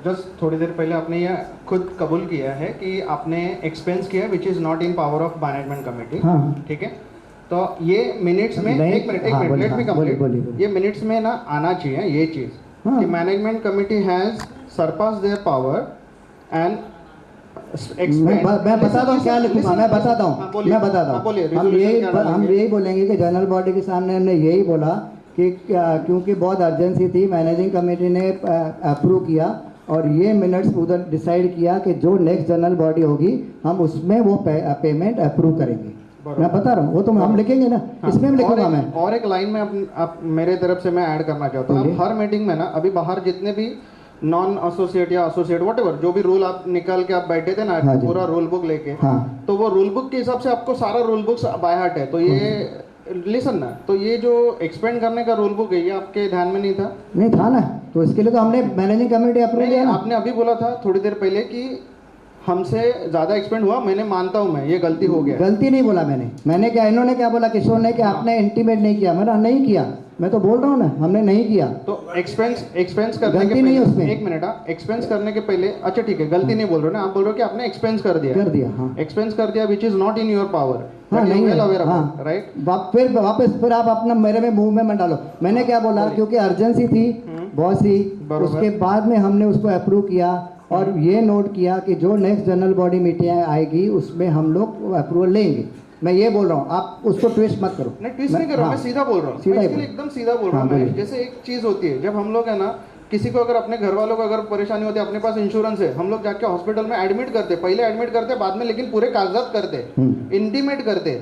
जस्ट थोड़ी देर पहले आपने ये खुद कबूल किया है कि आपने एक्सपेंस किया which is not in power of management committee. हाँ। ठीक है, तो ये मिनट्स में एक मिनट लेट मी कंप्लीट। ये मिनट्स में ना आना चाहिए ये चीज़ कि management committee has surpass their power and मैं बताता हूँ क्या लिखूंगा। मैं बताता हूँ हम यही बोलेंगे कि जनरल बॉडी के सामने हमने यही बोला कि क्योंकि बहुत अर्जेंसी थी मैनेजिंग कमेटी ने अप्रूव किया और ये मिनट्स उधर डिसाइड किया कि जो नेक्स्ट जनरल बॉडी होगी हम उसमें वो पेमेंट अप्रूव करेंगे। मैं बता रहा हूँ वो तो हम लिखेंगे ना। हाँ, इसमें भी लिखूंगा मैं। और एक लाइन में आप मेरे तरफ से मैं ऐड करना चाहता हूँ। हर मीटिंग में ना अभी बाहर जितने भी नॉन एसोसिएट या एसोसिएट व्हाटएवर जो भी रूल आप निकाल के आप बैठे थे ना, हाँ, पूरा रूल बुक लेके। हाँ, तो वो रूल बुक के हिसाब से आपको सारा रूल बुक बाय हार्ट है। तो ये लिसन ना, तो ये जो एक्सपेंड करने का रूल बुक है ये आपके ध्यान में नहीं था? नहीं था ना, तो इसके लिए तो हमने मैनेजिंग कमेटी अप्रूव किया ना। आपने अभी बोला था थोड़ी देर पहले कि हमसे ज्यादा एक्सपेंड हुआ। मैंने मानता हूँ मैं ये गलती हो गया। गलती नहीं बोला मैंने क्या, इन्होंने क्या बोला किशोर ने कि आपने इंटीमेट नहीं किया। मैंने नहीं किया, मैं तो बोल रहा हूँ ना हमने नहीं किया। तो एक्सपेंस करने के गलती नहीं है उसमें। एक मिनट, एक्सपेंस करने के पहले अच्छा ठीक है गलती नहीं बोल रहे ना आप, बोल रहे हो कि आपने एक्सपेंस कर दिया। हाँ, एक्सपेंस कर दिया which is not in your power. हाँ, नहीं है। हाँ, राइट। फिर आप अपना मेरे में मुंह में मत डालो। मैंने क्या बोला क्योंकि अर्जेंसी थी बहुत सी, उसके बाद में हमने उसको अप्रूव किया और ये नोट किया कि जो नेक्स्ट जनरल बॉडी मीटिंग आएगी उसमें हम लोग अप्रूवल लेंगे। मैं ये बोल रहा हूँ, आप उसको ट्विस्ट मत करो। नहीं ट्विस्ट नहीं कर रहा हूँ, मैं सीधा बोल रहा हूँ। एकदम सीधा बोल रहा हूँ। जैसे एक चीज होती है जब हम लोग है ना किसी को अगर अपने घर वालों को अगर परेशानी होती है, अपने पास इंश्योरेंस है, हम लोग जाके हॉस्पिटल में एडमिट करते, पहले एडमिट करते बाद में लेकिन पूरे कागजात करते, इंटीमेट करते।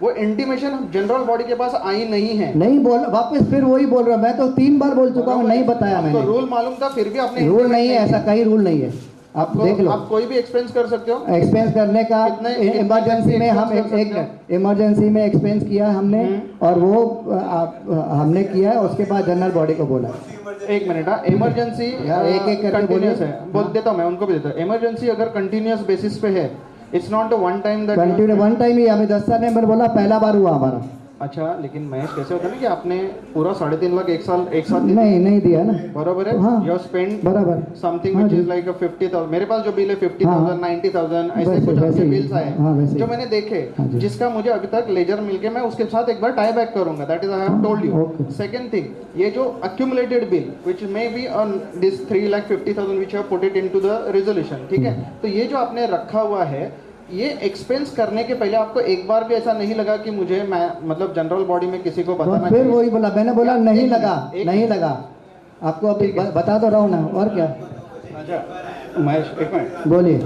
वो इंटीमेशन जनरल बॉडी के पास आई नहीं है। नहीं बोल, वापस फिर वही बोल रहा हूँ। मैं तो 3 बार बोल चुका हूँ, नहीं बताया मैंने। रूल मालूम था फिर भी आपने रूल नहीं है, ऐसा कहीं रूल नहीं है। आप देख लो, आप कोई भी एक्सपेंस कर सकते हो। एक्सपेंस करने का इमरजेंसी में हम इमरजेंसी में एक्सपेंस किया हमने और वो हमने किया है। उसके बाद जनरल बॉडी को बोला। एक मिनट, इमरजेंसी एक करके कंटिन्यूस है, बोल देता हूँ मैं, उनको भी देता हूँ। इमरजेंसी अगर कंटिन्यूस बेसिस पे है it's not a one time that continue one time ही हमें 10 साल में बोला पहला बार हुआ हमारा। अच्छा, लेकिन महेश कैसे होता है ना कि आपने पूरा 3.5 लाख एक साथ नहीं दिया ना, बराबर है। हाँ, यू स्पेंड बराबर समथिंग व्हिच इज लाइक 50,000। मेरे पास जो बिल है 50,000 90,000 ऐसे कुछ आपके बिल्स आए जो मैंने देखे, जिसका मुझे अभी तक लेजर मिलके मैं उसके साथ एक बार टाई बैक करूंगा। That is I have told you. Second thing, ये जो accumulated bill which may be on this 3,50,000 which have put it into the resolution, ठीक है। तो ये जो आपने रखा हुआ है, ये एक्सपेंस करने के पहले आपको एक बार भी ऐसा नहीं लगा कि मुझे मैं मतलब जनरल बॉडी में किसी को बताना फिर वही बोला, मैंने बोला नहीं लगा आपको अभी बता तो रहा हूँ ना, और क्या। अच्छा महेश एक मिनट बोलिए।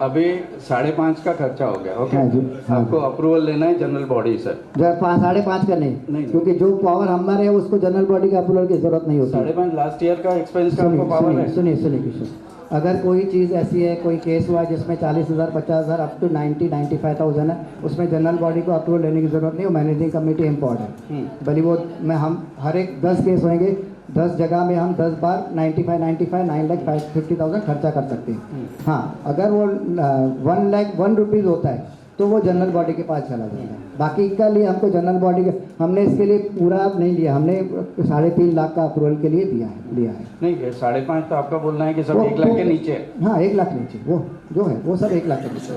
अभी 5.5 का खर्चा हो गया, ओके। हाँ जी, हाँ। आपको अप्रूवल लेना है जनरल बॉडी से। 5.5 का नहीं, क्योंकि जो पावर हमारे है उसको जनरल बॉडी का अप्रूवल की जरूरत नहीं होती। 5.5 लास्ट ईयर का एक्सपेंस का आपको पावर है। सुनिए किशोर, अगर कोई चीज़ ऐसी है, कोई केस हुआ जिसमें 40,000 50,000 अप टू 95,000 है, उसमें जनरल बॉडी को अप्रूवल लेने की जरूरत नहीं है। मैनेजिंग कमेटी इम्पॉर्टेंट है, भले वो हम हर एक 10 केस होंगे, 10 जगह में हम 10 बार 95 9,50,000 खर्चा कर सकते हैं। हाँ, अगर वो 1 रुपीज़ होता है तो वो जनरल बॉडी के पास चला जाता है। बाकी का लिए हमको जनरल बॉडी का हमने इसके लिए पूरा नहीं लिया, हमने 3.5 लाख का अप्रूवल के लिए लिया है। नहीं, 5.5 तो आपका बोलना है कि सब 1 लाख के नीचे है। हाँ, 1 लाख नीचे वो जो है वो सब 1 लाख के नीचे।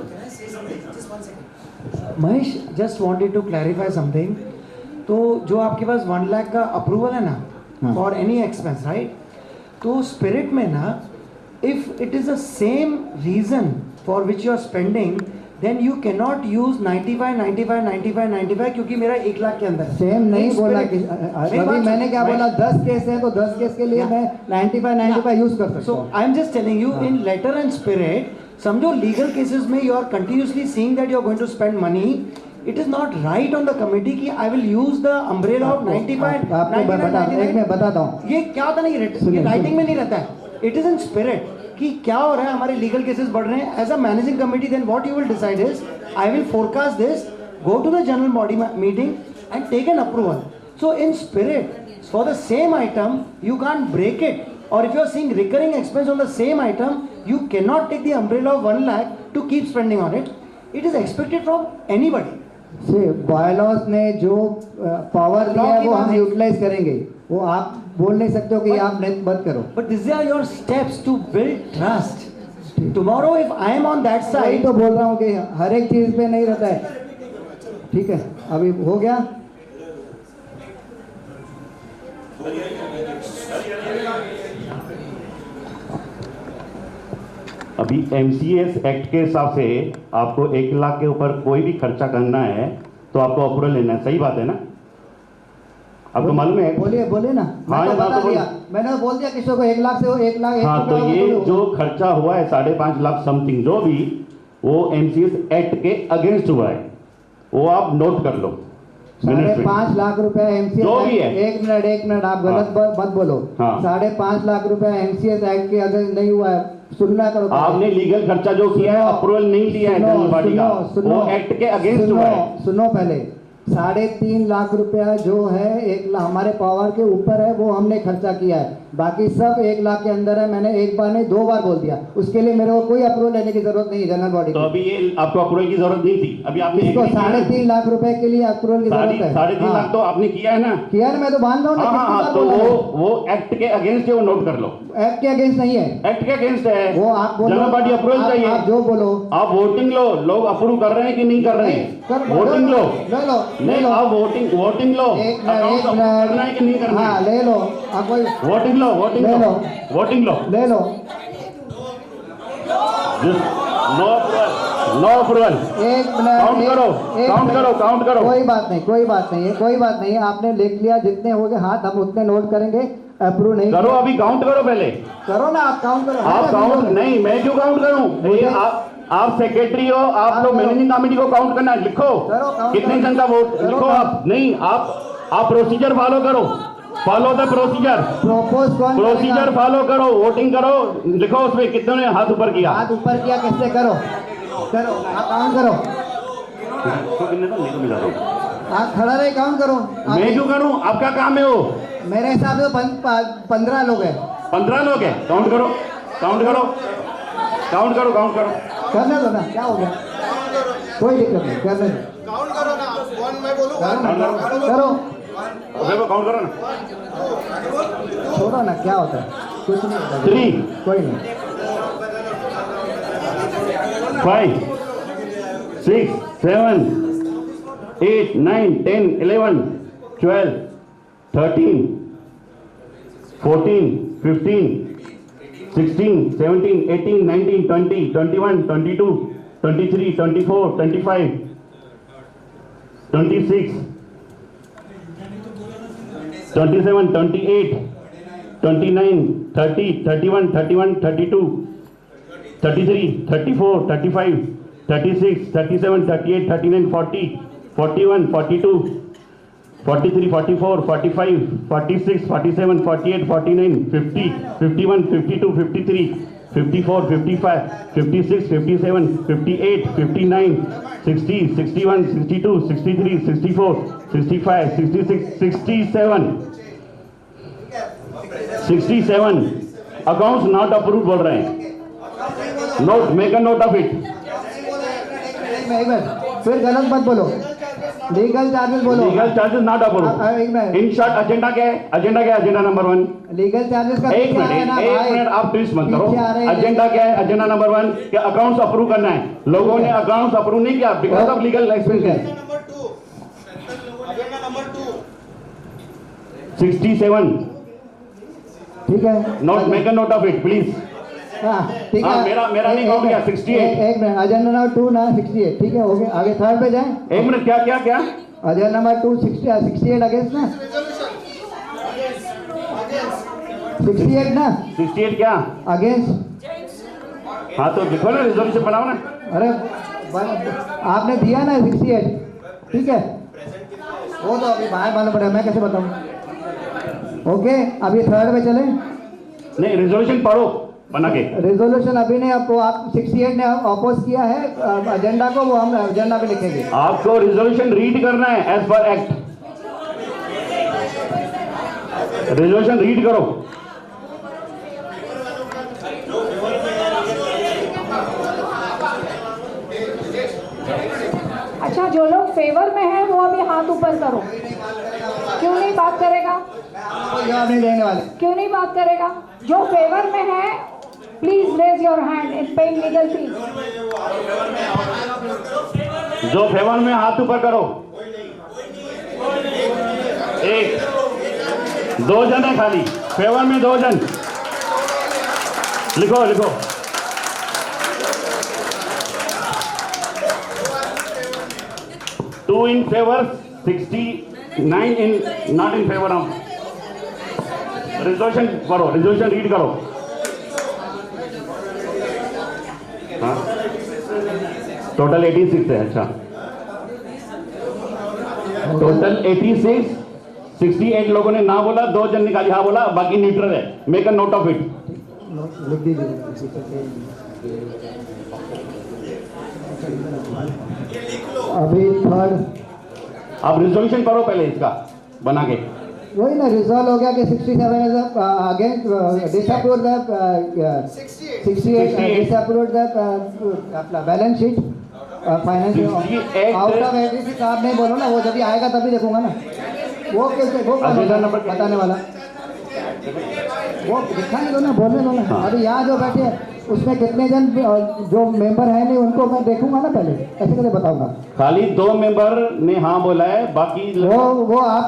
Mahesh, just wanted to clarify something. तो जो आपके पास 1 लाख का अप्रूवल है ना फॉर एनी एक्सपेंस, राइट? तो स्पिरिट में ना, if it is the same reason for which you are spending, then you can not use 95 क्योंकि मेरा 1 लाख के अंदर सेम नहीं बोला कि अभी मैंने क्या बोला, 10 केस है तो 10 केस के लिए मैं 95 यूज कर सकता हूँ। I am just telling you in letter and spirit. समझो लीगल केसेस में you are continuously seeing that you are going to spend money, it is not right on the committee कि I will use the umbrella of 95 एक मैं बताता हूँ। ये क्या होता नहीं, राइटिंग में नहीं रहता है, इट इज इन स्पिरिट कि क्या हो रहा है, हमारे लीगल केसेस बढ़ रहे हैं। As a managing committee then what you will decide is, I will forecast this, go to the general body meeting and take an approval. So in spirit for the same item you can't break it, or if you are seeing recurring expense on the same item, you cannot take the umbrella of 1 lakh to keep spending on it. It is expected from anybody. से बायलॉज ने जो पावर दिया है वो हम यूटिलाइज करेंगे, वो आप बोल नहीं सकते हो कि आप मत करो। But these are your steps to build trust. Tomorrow if I am on that side, तो बोल रहा हूँ कि हर एक चीज पे नहीं रहता है। ठीक है, अभी हो गया। अभी MCS एक्ट के हिसाब से आपको 1 लाख के ऊपर कोई भी खर्चा करना है तो आपको अप्रूवल लेना है, सही बात है ना? आपको मालूम है? बोलिए ना। हाँ, मैंने बोल दिया किसी को 1 लाख से हो 1 लाख। हाँ, तो ये जो खर्चा हुआ है 5.5 लाख समथिंग जो भी, वो MCS एक्ट के अगेंस्ट हुआ है, वो आप नोट कर लो। 5.5 लाख रुपया MCS जो भी है। एक मिनट आप गलत मत बोलो। 5.5 लाख रुपया MCS एक्ट के अगेंस्ट नहीं हुआ है, सुनना करो। आपने लीगल खर्चा जो किया है अप्रूवल नहीं लिया है जनरल बॉडी का, वो एक्ट के अगेंस्ट हुआ है। सुनो पहले, 3.5 लाख रुपया जो है हमारे पावर के ऊपर है, वो हमने खर्चा किया है। बाकी सब 1 लाख के अंदर है। मैंने 1 बार नहीं 2 बार बोल दिया, उसके लिए मेरे को कोई अप्रूवल लेने की जरूरत नहीं है जनरल बॉडी। तो अभी ये आपको अप्रूवल की जरूरत नहीं थी, अभी आपने 3.5 लाख रुपए के लिए अप्रूवल की जरूरत है। 3.5 लाख तो आपने किया है ना? किया है, मैं तो मान रहा हूँ। हाँ, तो वो एक्ट के अगेंस्ट है, वो नोट कर लो। एक्ट के अगेंस्ट नहीं है, एक्ट के अगेंस्ट है। वो आप बोलो, जनरल बॉडी अप्रूवल चाहिए। आप जो बोलो, आप वोटिंग लो, लोग अप्रूव कर रहे हैं कि नहीं कर रहे हैं? वोटिंग लो, नहीं आप वोटिंग लो, अकाउंट करना है कि नहीं करना है? हाँ, ले लो आप वोटिंग लो, वोटिंग लो, वोटिंग लो, ले लो। No approval. एक मिनट, काउंट करो। कोई बात नहीं है, आपने लिख लिया, जितने हो गए हाथ हम उतने नोट करेंगे। अप्रूव नहीं करो, अभी काउंट करो, पहले करो ना, आप काउंट करो। आप काउंट नहीं, मैं क्यों काउंट करूं? आप सेक्रेटरी हो, आप लोग मैनेजिंग कमेटी को काउंट करना है, लिखो कितने जन का वोट लिखो। आप नहीं, आप प्रोसीजर फॉलो करो, follow the procedure. Procedure follow करो, वोटिंग करो, लिखो उसमें कितने ने हाथ ऊपर किया। हाथ ऊपर किया किससे? करो आप काउंट करो। आप खड़ा रहे, काउंट करो। मैं क्यों करूं? आपका काम है वो। मेरे हिसाब से 15 लोग हैं। 15 लोग हैं। काउंट करो। करने दो ना, क्या हो गया, कोई दिक्कत नहीं, करने दो, काउंट करो ना, वन मैं बोलूँ करो, काउंट करो ना, छोड़ो ना, क्या होता है, कुछ नहीं होता, 3 कोई नहीं, 5 6 7 8 9 10 11 12 13 14 15 16 17 18 19 20 21 22 23 24 25 26 27 28 29 30 31 31 32 33 34 35 36 37 38 39 40 41 42 43 44 45 46 47 48 49 50 51 52 53 54 55 56 57 58 59 60 61 62 63 64 65 66 67 अकाउंट्स नॉट अप्रूव बोल रहे हैं. Note, make a note of it. एक मिनट, फिर गलत मत बोलो, लीगल चार्जेस बोलो, legal charges not approve. In short agenda क्या है? एजेंडा क्या है? Agenda number 1. लीगल चार्जेस का एक मिनट आप प्लीज मत करो. एजेंडा क्या है? एजेंडा नंबर 1 कि अकाउंट्स अप्रूव करना है. लोगों ने अकाउंट्स अप्रूव नहीं किया बिकॉज ऑफ लीगल एक्सपेंसेस. 67. ठीक है, note, make a note of it please. हाँ ठीक है, मेरा नहीं काउंट किया. 68. एक मिनट, एजेंडा नंबर 2 ना 68, ठीक है, हो गया, आगे थर्ड पे जाए. एक मिनट, क्या क्या क्या एजेंडा नंबर 2 68 अगेंस्ट ना, 68 ना, 68 क्या अगेंस्ट. हाँ तो देखो ना, रिजोल्यूशन बनाओ ना. अरे आपने दिया ना 68, ठीक है, वो तो अभी बाहर मालूम पड़ा, मैं कैसे बताऊँ. ओके, अभी थर्ड पे चले. नहीं, रिजोल्यूशन पढ़ो बना के. रेजोल्यूशन अभी नहीं, आपको आप 68 ने अपोज किया है एजेंडा को, वो हम एजेंडा पे लिखेंगे. आपको रिजोल्यूशन रीड करना है as per act. Resolution read करो. अच्छा, जो लोग फेवर में है वो अभी हाथ ऊपर करो. क्यों नहीं बात करेगा? जवाब नहीं देने वाले. क्यों नहीं बात करेगा? जो फेवर में है please raise your hand in paying legal fees. जो फेवर में हाथ ऊपर करो. 1 2 जन है खाली फेवर में, 2 जन. लिखो लिखो. Two in favour, 69 in not in favour of. Resolution करो, रिजोल्यूशन रीड करो. हाँ, टोटल 86 है. अच्छा, टोटल 86. 68 लोगों ने ना बोला, 2 जन निकाली हाँ बोला, बाकी न्यूट्रल है. Make a note of it. लिख दीजिए. अभी थर्ड, आप रिजोल्यूशन करो पहले इसका बना के. वही ना, रिजॉल्व हो गया कि 67 is against disapprove the 68 disapprove the अपना balance sheet financial out of 86. आप नहीं बोलो ना, वो जब भी आएगा तभी देखूंगा ना. वो कैसे, वो बताने वाला, वो दिखाने दो ना, बोलने दो ना. अभी यहाँ जो बैठे हैं उसमें कितने जन जो मेंबर है नहीं, उनको मैं देखूंगा ना पहले, ऐसे कैसे बताऊंगा. खाली 2 मेंबर ने हाँ बोला है, बाकी वो आप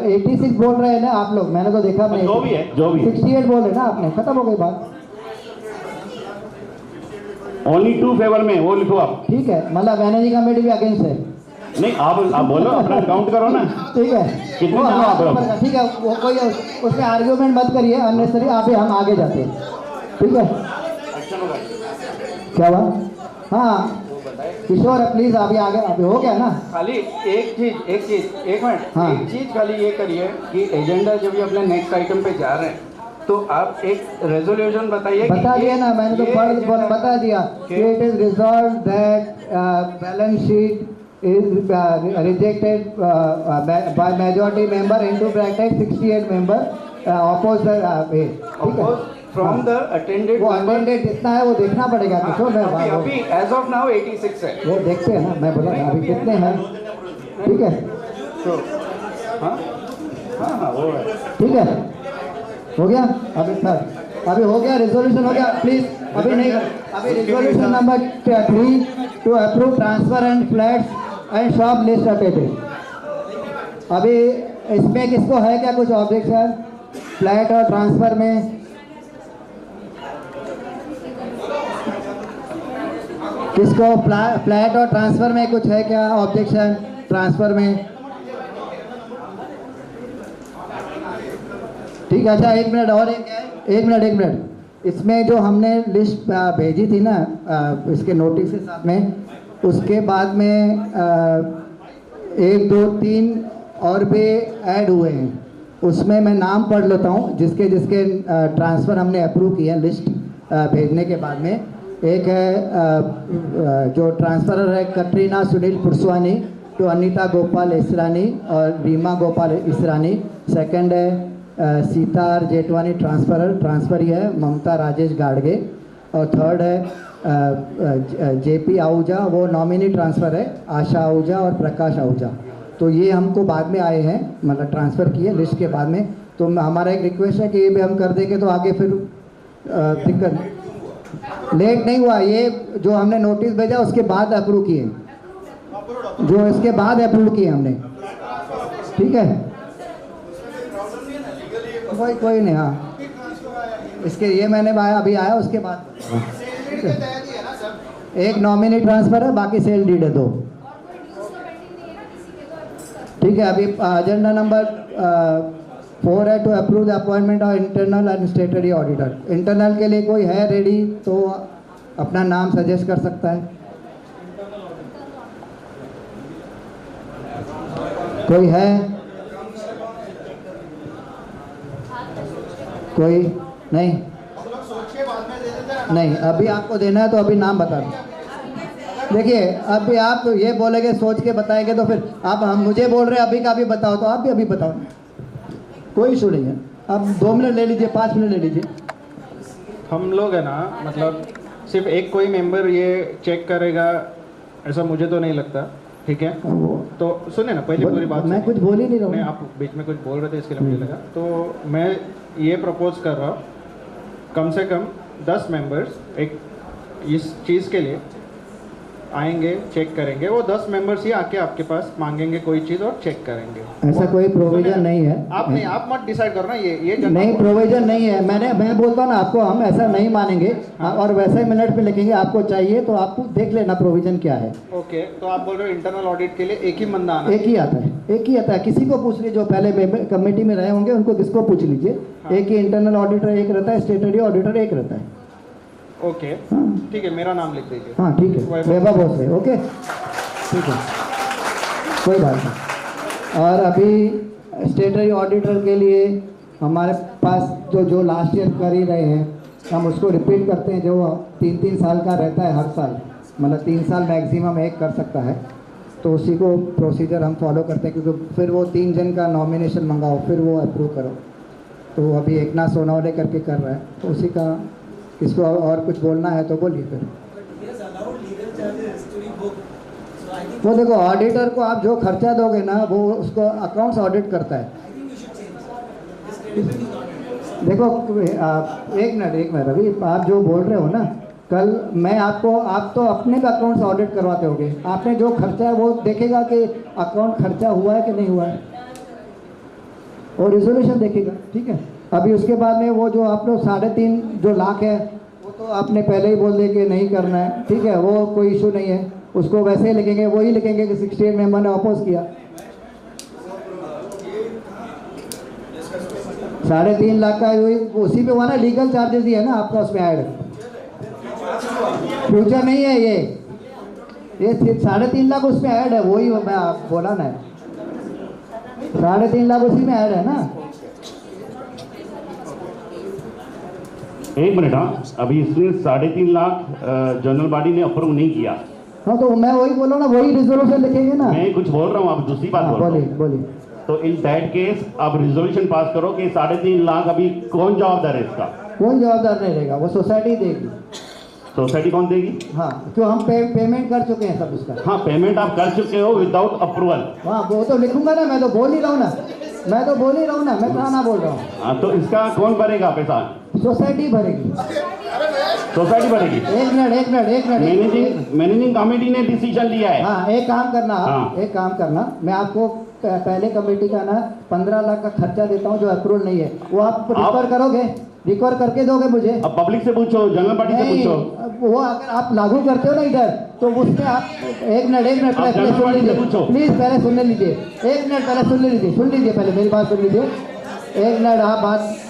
86 बोल रहे हैं ना आप लोग, मैंने तो देखा नहीं. जो भी है, जो भी 68 बोल रहे ना आपने, खत्म हो गई बात. ओनली 2 फेवर में, वो लिखो आप. ठीक है, मतलब मैनेजिंग कमेटी भी अगेंस्ट है. नहीं, आप बोलो, अपना काउंट करो ना. ठीक है, कितने वो जन हाथ आप ऊपर का, ठीक है, वो कोई उसमें आर्ग्यूमेंट मत करिए अननेसेसरी. आप हम आगे जाते हैं, ठीक है. क्या हुआ? हाँ किशोर, प्लीज अभी आगे, अभी हो गया ना. खाली एक चीज, एक मिनट. हाँ. एक चीज खाली ये करिए कि एजेंडा जब भी अपने नेक्स्ट आइटम पे जा रहे हैं तो आप एक रेजोल्यूशन बताइए. बता दिया ना मैंने, तो बता दिया कि it is resolve that balance sheet is rejected by majority member into bracket 68 member oppose the way. ठीक है, फ्रॉम द अटेंडेड वो अटेंडेड कितना है वो देखना पड़ेगा किशोर। मैं अभी एज ऑफ नाउ 86 है। वो देखते हैं ना, मैं बोला ना अभी कितने हैं। ठीक है तो हाँ हाँ हाँ वो है। ठीक है, हो गया अभी सर, अभी हो गया, रिजोल्यूशन हो गया। प्लीज अभी नहीं, अभी resolution number 3 to approve transfer and flats and shop list updated. अभी इसमें किसको है क्या कुछ ऑब्जेक्शन फ्लैट और ट्रांसफर में? किसको फ्लैट और ट्रांसफर में कुछ है क्या ऑब्जेक्शन ट्रांसफर में? ठीक है, अच्छा एक मिनट और, एक मिनट इसमें जो हमने लिस्ट भेजी थी ना इसके नोटिस के साथ में, उसके बाद में 1 2 3 और भी ऐड हुए हैं। उसमें मैं नाम पढ़ लेता हूँ जिसके जिसके ट्रांसफ़र हमने अप्रूव किए हैं लिस्ट भेजने के बाद में। एक है जो ट्रांसफरर है कटरीना सुनील पुरसवानी टू अनीता गोपाल इसरानी और रीमा गोपाल इसरानी। सेकंड है सीतार जेठवानी ट्रांसफर ही है ममता राजेश गाड़गे। और थर्ड है जेपी आहूजा, वो नॉमिनी ट्रांसफ़र है आशा आहूजा और प्रकाश आहूजा। तो ये हमको बाद में आए हैं, मतलब ट्रांसफ़र किए लिस्ट के बाद में। तो हमारा एक रिक्वेस्ट है कि ये भी हम कर देंगे तो आगे फिर दिक्कत लेट नहीं हुआ। ये जो हमने नोटिस भेजा उसके बाद अप्रूव किए, जो इसके बाद अप्रूव किए हमने। ठीक है, कोई नहीं। हाँ इसके ये मैंने अभी आया उसके बाद एक नॉमिनी ट्रांसफ़र है, बाकी सेल डीड है 2। ठीक है, अभी एजेंडा नंबर 4 है to approve the appointment of internal and statutory auditor. Internal के लिए कोई है रेडी तो अपना नाम सजेस्ट कर सकता है। कोई है? कोई नहीं? नहीं, अभी आपको देना है तो अभी नाम बता दो। देखिए अभी आप ये बोलेंगे सोच के बताएंगे तो फिर आप हम मुझे बोल रहे हैं अभी का अभी बताओ, तो आप भी अभी बताओ, कोई इशू नहीं है। आप 2 मिनट ले लीजिए, 5 मिनट ले लीजिए। हम लोग है ना, मतलब सिर्फ एक कोई मेंबर ये चेक करेगा ऐसा मुझे तो नहीं लगता। ठीक है, तो सुने ना पहले पूरी बात। मैं कुछ बोल ही नहीं रहा हूँ। आप बीच में कुछ बोल रहे थे इसके लिए मुझे लगा। तो मैं ये प्रपोज कर रहा हूँ कम से कम 10 मेंबर्स एक इस चीज़ के लिए आएंगे, चेक करेंगे। वो 10 मेंबर्स ही आके आपके पास मांगेंगे कोई चीज़ और चेक करेंगे। ऐसा कोई प्रोविजन नहीं है। आप मत डिसाइड करना, ये नहीं प्रोविजन नहीं है। मैं बोलता हूँ ना आपको, हम ऐसा नहीं मानेंगे और वैसे ही मिनट पे लिखेंगे। आपको चाहिए तो आप देख लेना प्रोविजन क्या है। ओके, तो आप बोल रहे हो इंटरनल ऑडिट के लिए एक ही बंदा आना? एक ही आता है, एक ही आता है। किसी को पूछ लीजिए जो पहले कमेटी में रहे होंगे उनको, किसको पूछ लीजिए। एक ही इंटरनल ऑडिटर एक रहता है, स्टेटरी ऑडिटर एक रहता है। ओके ठीक है, मेरा नाम लिख दीजिए। हाँ ठीक है, वैभव भोसले। ओके ठीक है, कोई बात नहीं। और अभी स्टेटरी ऑडिटर के लिए हमारे पास जो लास्ट ईयर कर ही रहे हैं, हम उसको रिपीट करते हैं। जो 3-3 साल का रहता है हर साल, मतलब 3 साल मैक्सिमम एक कर सकता है। तो उसी को प्रोसीजर हम फॉलो करते हैं, क्योंकि फिर वो 3 जन का नॉमिनेशन मंगाओ, फिर वो अप्रूव करो। तो अभी एकनाथ सोनवणे करके कर रहा है, तो उसी का किसको और कुछ बोलना है तो बोलिए फिर। वो देखो ऑडिटर को आप जो खर्चा दोगे ना वो उसको अकाउंट्स ऑडिट करता है। देखो एक मिनट अभी आप जो बोल रहे हो ना, कल मैं आप तो अपने का अकाउंट्स ऑडिट करवाते होगे। आपने जो खर्चा है वो देखेगा कि अकाउंट खर्चा हुआ है कि नहीं हुआ है, और रिजोल्यूशन देखेगा। ठीक है, अभी उसके बाद में वो जो आप लोग 3.5 लाख है वो तो आपने पहले ही बोल दिया कि नहीं करना है। ठीक है, वो कोई इशू नहीं है, उसको वैसे ही लिखेंगे, वही लिखेंगे कि 68 मेंबर ने अपोज किया। 3.5 लाख का उसी पे हुआ ना, लीगल चार्जेस ही है ना आपका उसमें ऐड, फ्यूचर नहीं है ये 3.5 लाख उसमें ऐड है। वही मैं बोला ना, 3.5 लाख उसी में ऐड है ना। एक मिनट, हाँ अभी इसने 3.5 लाख जनरल बॉडी ने अप्रूव नहीं किया। हाँ तो मैं वही बोल रहा हूँ ना, वही रिजोल्यूशन लिखेंगे ना। मैं कुछ बोल रहा हूँ, आप दूसरी बात बोल रहे हैं। बोलिए। तो इन दैट केस आप रिजोल्यूशन पास करो कि 3.5 लाख अभी कौन जवाबदार है इसका। कोई जवाबदार नहीं रहेगा, वो सोसाइटी देगी। सोसाइटी कौन देगी? हाँ, क्यों हम पेमेंट कर चुके हैं सब उसका। हाँ, पेमेंट आप कर चुके हो विदाउट अप्रूवल। हाँ, वो तो लिखूंगा ना, मैं तो बोल ही रहा हूँ ना, मैं कहाँ ना बोल रहा हूँ। हाँ, तो इसका कौन भरेगा पैसा? सोसाइटी भरेगी। सोसाइटी भरेगी। एक मिनट। मैनेजिंग कमेटी ने डिसीजन लिया है। हाँ, एक काम करना, मैं आपको पहले कमेटी का ना 15 लाख का खर्चा देता हूँ जो अप्रूवल नहीं है, वो आप रिकवर करके दोगे मुझे? अब पब्लिक से पूछो, जनरल पार्टी से पूछो। वो अगर आप लागू करते हो ना इधर, तो उससे आप एक मिनट पहले सुन लीजिए प्लीज, पहले सुन लीजिए, एक मिनट पहले सुन लीजिए पहले मेरी बात सुन लीजिए, एक मिनट आप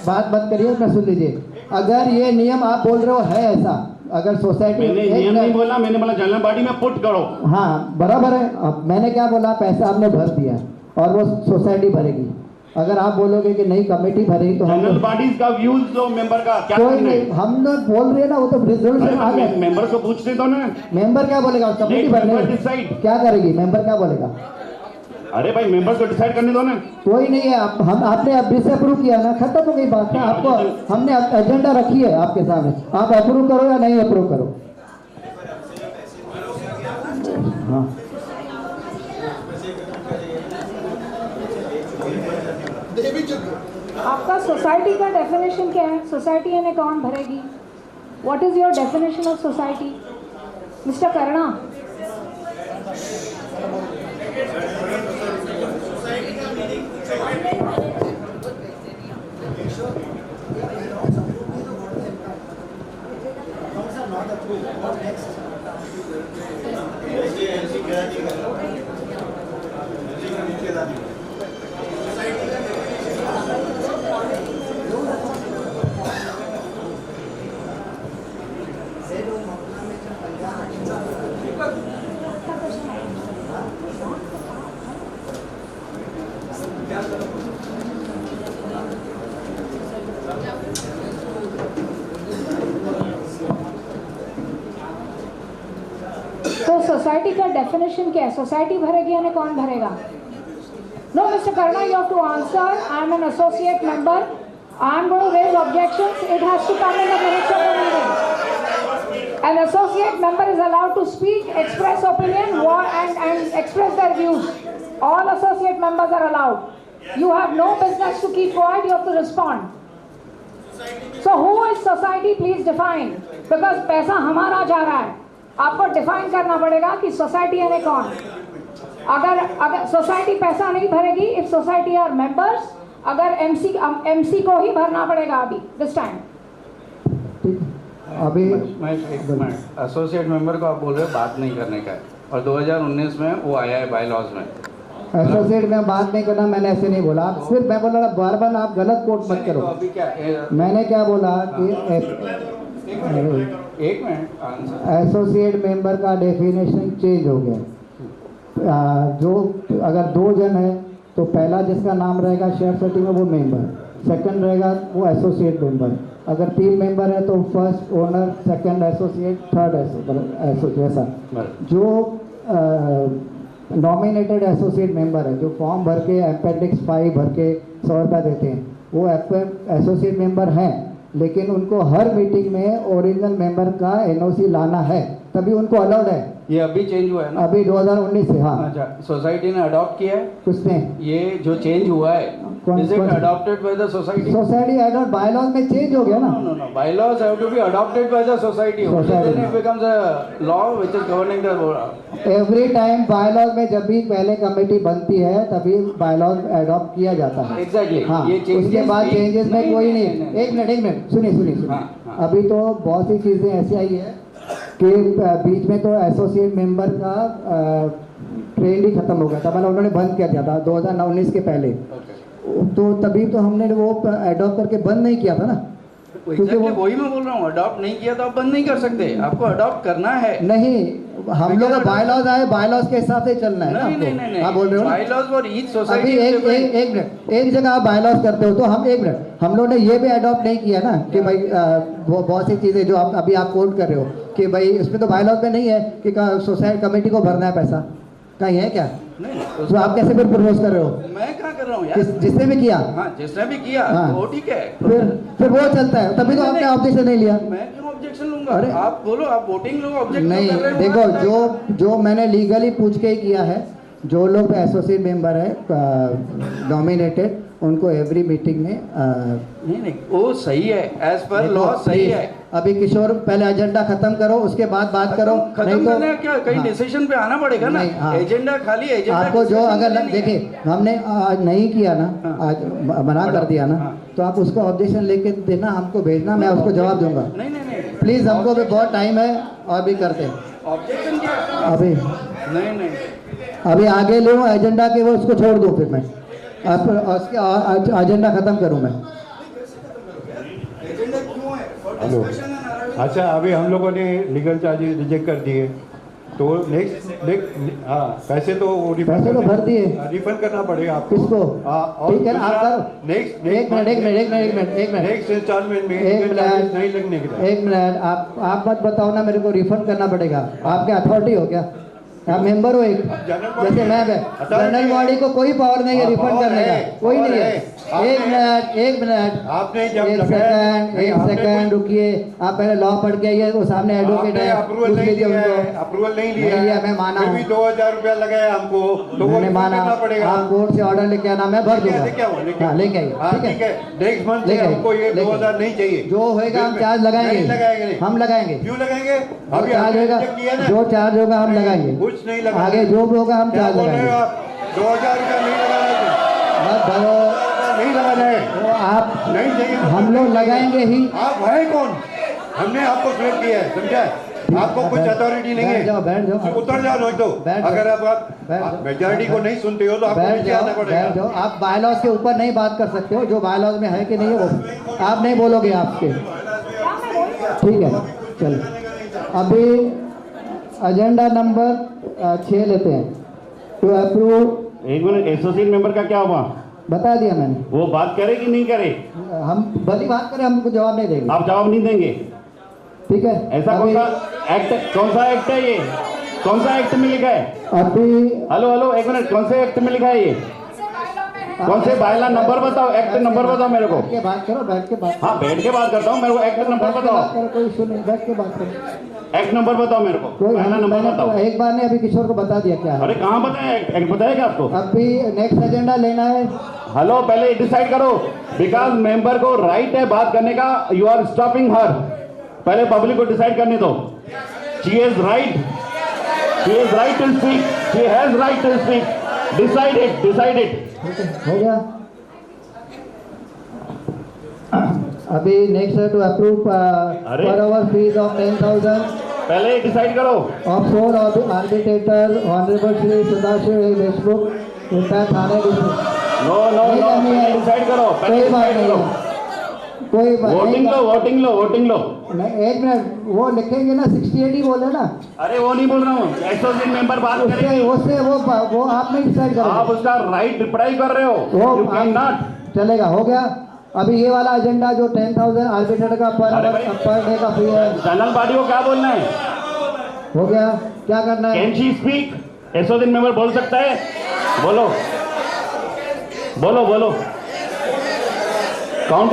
बात मत करिए, मैं सुन लीजिए। अगर ये नियम आप बोल रहे हो है ऐसा, अगर सोसाइटी, मैंने नियम नहीं बोला, मैंने बोला जनरल बॉडी में पुट करो। हाँ बराबर है, अब मैंने क्या बोला, पैसा आपने भर दिया और वो सोसाइटी भरेगी। अगर आप बोलोगे कि नहीं कमेटी भरेगी तो जनरल बॉडीज का व्यूज जो मेंबर का क्या कोई नहीं, हम लोग बोल रहे हैं ना, वो तो रिजोल्यूशन आ गया। मेंबर को पूछते तो ना, मेंबर क्या बोलेगा, कमेटी भरने क्या करेगी, मेंबर क्या बोलेगा? अरे भाई मेंबर को डिसाइड करने दो ना। कोई नहीं है, आपने अभी से अप्रूव किया ना, खत्म हो गई बात ना। आपको हमने एजेंडा रखी है आपके सामने, आप अप्रूव करो या नहीं अप्रूव करो। हाँ आपका सोसाइटी का डेफिनेशन क्या है? सोसाइटी यानी कौन भरेगी? What is your definition of society, mister करणा? तो सोसाइटी का डेफिनेशन क्या है? सोसाइटी भरेगी यानी कौन भरेगा? No mister Karna, you have to answer. I am an associate member, I am going to raise objections, it has to come in the minutes of the meeting. An associate member is allowed to speak, express opinion, and express their views. All associate members are allowed. You have no business to keep quiet, you have to respond. So who is society? Please define. Because पैसा हमारा जा रहा है, आपको डिफाइन करना पड़ेगा कि सोसाइटी यानी कौन। अगर सोसाइटी पैसा नहीं भरेगी, इफ सोसाइटी आर मेंबर्स, अगर एमसी को ही भरना पड़ेगा अभी दिस टाइम। अभी एसोसिएट मेंबर को आप बोल रहे हो बात नहीं करने का है, और 2019 में वो आया है बाय लॉज में। एसोसिएट में बात नहीं करना, मैंने ऐसे नहीं बोला। फिर मैं बोल रहा बार बार आप गलत कोट मत करो। अभी क्या मैंने क्या बोला कि एक मिनट, एसोसिएट मेंबर का डेफिनेशन चेंज हो गया। जो अगर 2 जन है तो पहला जिसका नाम रहेगा शेयर सर्टी में वो मेंबर, सेकंड रहेगा वो एसोसिएट मेंबर। अगर 3 मेंबर है तो first owner, second associate, third associate. ऐसा जो नॉमिनेटेड एसोसिएट मेंबर है, जो फॉर्म भर के अपेंडिक्स 5 भर के 100 रुपया देते हैं, वो एसोसिएट मेंबर हैं, लेकिन उनको हर मीटिंग में ओरिजिनल मेंबर का एनओसी लाना है, तभी उनको अलाउड है। ये अभी चेंज हुआ है ना, अभी 2019 से। हाँ, अच्छा, सोसाइटी ने अडॉप्ट किया है। किसने? ये जो चेंज हुआ है, is it adopted by the society? Society adopt bylaws में चेंज हो गया ना। No, bylaws have to be adopted by the society, then it becomes a law which is governing the every time. Bylaws में जब भी पहले कमेटी बनती है तभी बायलॉज अडॉप्ट किया जाता है। एग्जैक्टली। हाँ, उसके बाद चेंजेस में कोई नहीं। एक मिनट सुनिए। अभी तो बहुत सी चीजें ऐसी आई है कि बीच में तो एसोसिएट मेंबर का ट्रेंड ही खत्म हो गया था, मतलब उन्होंने बंद कर दिया था 2019 के पहले। तो तभी तो हमने वो अडॉप्ट करके बंद नहीं किया था ना। क्योंकि वही मैं बोल रहा हूँ, अडॉप्ट नहीं किया तो आप बंद नहीं कर सकते, आपको अडॉप्ट करना है। नहीं, हम लोग बायलॉज आए, बायलॉज के हिसाब से चलना है। नहीं, आप बोल रहे हो बायलॉज फॉर ईच सोसाइटी। अभी एक मिनट, एक जगह आप बायलॉज करते हो तो हम एक मिनट, हम लोग ने ये भी अडॉप्ट नहीं किया ना कि भाई वो बहुत सी चीज़ें जो अभी आप कोट कर रहे हो कि भाई इसमें तो बायलॉज में नहीं है कि सोसाइटी कमेटी को भरना है पैसा, कहीं है क्या? नहीं, तो आप कैसे फिर प्रपोज कर रहे हो? मैं कहाँ कर रहा हूँ यार। जिसने भी किया, हाँ जिसने भी किया हाँ। वो ठीक है। फिर वो चलता है, तभी तो आपने ऑब्जेक्शन नहीं लिया। मैं क्यों ऑब्जेक्शन लूंगा? अरे आप बोलो, आप वोटिंग लोग ऑब्जेक्ट नहीं, कर रहे हो। देखो जो मैंने लीगली पूछ के ही किया है, जो लोग एसोसिएट मेंबर है नॉमिनेटेड, उनको एवरी मीटिंग में नहीं वो सही है, एज पर लॉ सही है। अभी किशोर पहले एजेंडा खत्म करो, उसके बाद बात करो। खत्म करना है क्या? कहीं डिसीजन पे आना पड़ेगा ना। एजेंडा खाली एजेंडा आपको जो अगर देखिए हमने आज नहीं किया ना, आज मना कर दिया ना, तो आप उसको ऑब्जेक्शन लेके देना, हमको भेजना, मैं उसको जवाब दूंगा। नहीं प्लीज, हमको भी बहुत टाइम है और भी करते हैं ऑब्जेक्शन क्या? अभी नहीं अभी आगे ले एजेंडा के, वो उसको छोड़ दो, फिर मैं उसके एजेंडा खत्म करूं मैं। हेलो, अच्छा अभी हम लोगों ने लीगल चार्जेस रिजेक्ट कर दिए, तो नेक्स्ट हाँ पैसे तो भर दिए, रिफंड करना पड़ेगा आपको। किसको? ठीक है, आप नेक्स्ट एक मिनट नेक्स्ट इंस्टॉलमेंट में नहीं लगने के। एक मिनट, आप मत बताओ ना, मेरे को रिफंड करना पड़ेगा। आप क्या अथॉरिटी हो क्या? आप मेंबर हो एक, जैसे मैं जनरल बॉडी को कोई पावर नहीं है रिफंड करने का, कोई नहीं है। एक मिनट आपने एक सेकंड रुकिए। आप पहले लॉ पढ़ के आइए, वो सामने एडवोकेट है, अप्रूवल नहीं लिया, मैं माना हूँ। 2000 रुपया लगाया हमको, तो मैंने माना, आप कोर्ट से ऑर्डर लेके आना, मैं भर दूंगा। लेके आइए, ठीक है। नेक्स्ट मंथ से हमको ये 2000 नहीं चाहिए। जो होएगा हम चार्ज लगाएंगे, हम लगाएंगे। क्यों लगाएंगे? अभी चार्ज होगा, जो चार्ज होगा हम लगाएंगे, कुछ नहीं लगा, आगे जो भी होगा हम चार्ज लगाएंगे। 2000 रुपया नहीं लगाना, मत भरो, नहीं लगाना है, तो आप नहीं चाहिए, हम लोग लगाएंगे ही। आप है कौन? हमने आपको सिलेक्ट किया है, समझा? आपको कुछ अथॉरिटी नहीं है। बैठ जाओ, उतर जाओ, नहीं तो अगर आप मेजॉरिटी को नहीं सुनते हो तो आपको नीचे आना पड़ेगा। आप बायलॉज के ऊपर नहीं बात कर सकते हो, जो बायलॉज में है कि नहीं है वो आप नहीं बोलोगे आपके, ठीक है। चलो अभी एजेंडा नंबर 6 लेते हैं, टू अप्रूव। एक मिनट, एसोसिएट मेंबर का क्या हुआ? बता दिया मैंने। वो बात करे कि नहीं करे? हम भली बात करें, हमको जवाब नहीं देंगे। आप जवाब नहीं देंगे, ठीक है। ऐसा कौन सा एक्ट है ये? कौन सा एक्ट में लिखा है? अभी हेलो एक मिनट, कौन से एक्ट में लिखा है ये? कौन से बायला नंबर बताओ, एक्ट नंबर बताओ मेरे को। बैठ के बात करो, बैठ के बात। हाँ बैठ के बात करता हूँ, मेरे को एक्ट नंबर बताओ। कोई इशू नहीं, बैठ के बात करो। एक्ट नंबर बताओ मेरे को, बायला नंबर बताओ। एक बार ने अभी किशोर को बता दिया क्या है। अरे कहाँ बताया? एक्ट बताया क्या आपको? अभी नेक्स्ट एजेंडा लेना है। हेलो, पहले डिसाइड करो, बिकॉज मेंबर को राइट है बात करने का, यू आर स्टॉपिंग हर। पहले पब्लिक को डिसाइड करने दो। She is right, she is right to speak, she has right to speak. Decide it. हो गया। अभी नेक्स्ट है टू अप्रूव पर आवर फीस ऑफ 10,000। पहले डिसाइड करो। Of sole arbitrator honourable Shri Sadashiv Deshmukh, Thane district. No decide करो, कोई बात नहीं, कोई बात वोटिंग लो। नहीं, एक मिनट, वो लिखेंगे ना 68 ही बोले ना। अरे वो नहीं बोल रहा हूँ, एसोसिएट मेंबर बात करेंगे, उससे वो आप नहीं डिसाइड करो। आप उसका राइट रिप्लाई कर रहे हो, यू कैन नॉट। चलेगा, हो गया। अभी ये वाला एजेंडा जो 10,000 आर्बिट्रेटर का पर डे का फी है, जनरल बॉडी को क्या बोलना है? हो गया, क्या करना है? Can she speak? Associate member बोल सकता है? बोलो। काउंट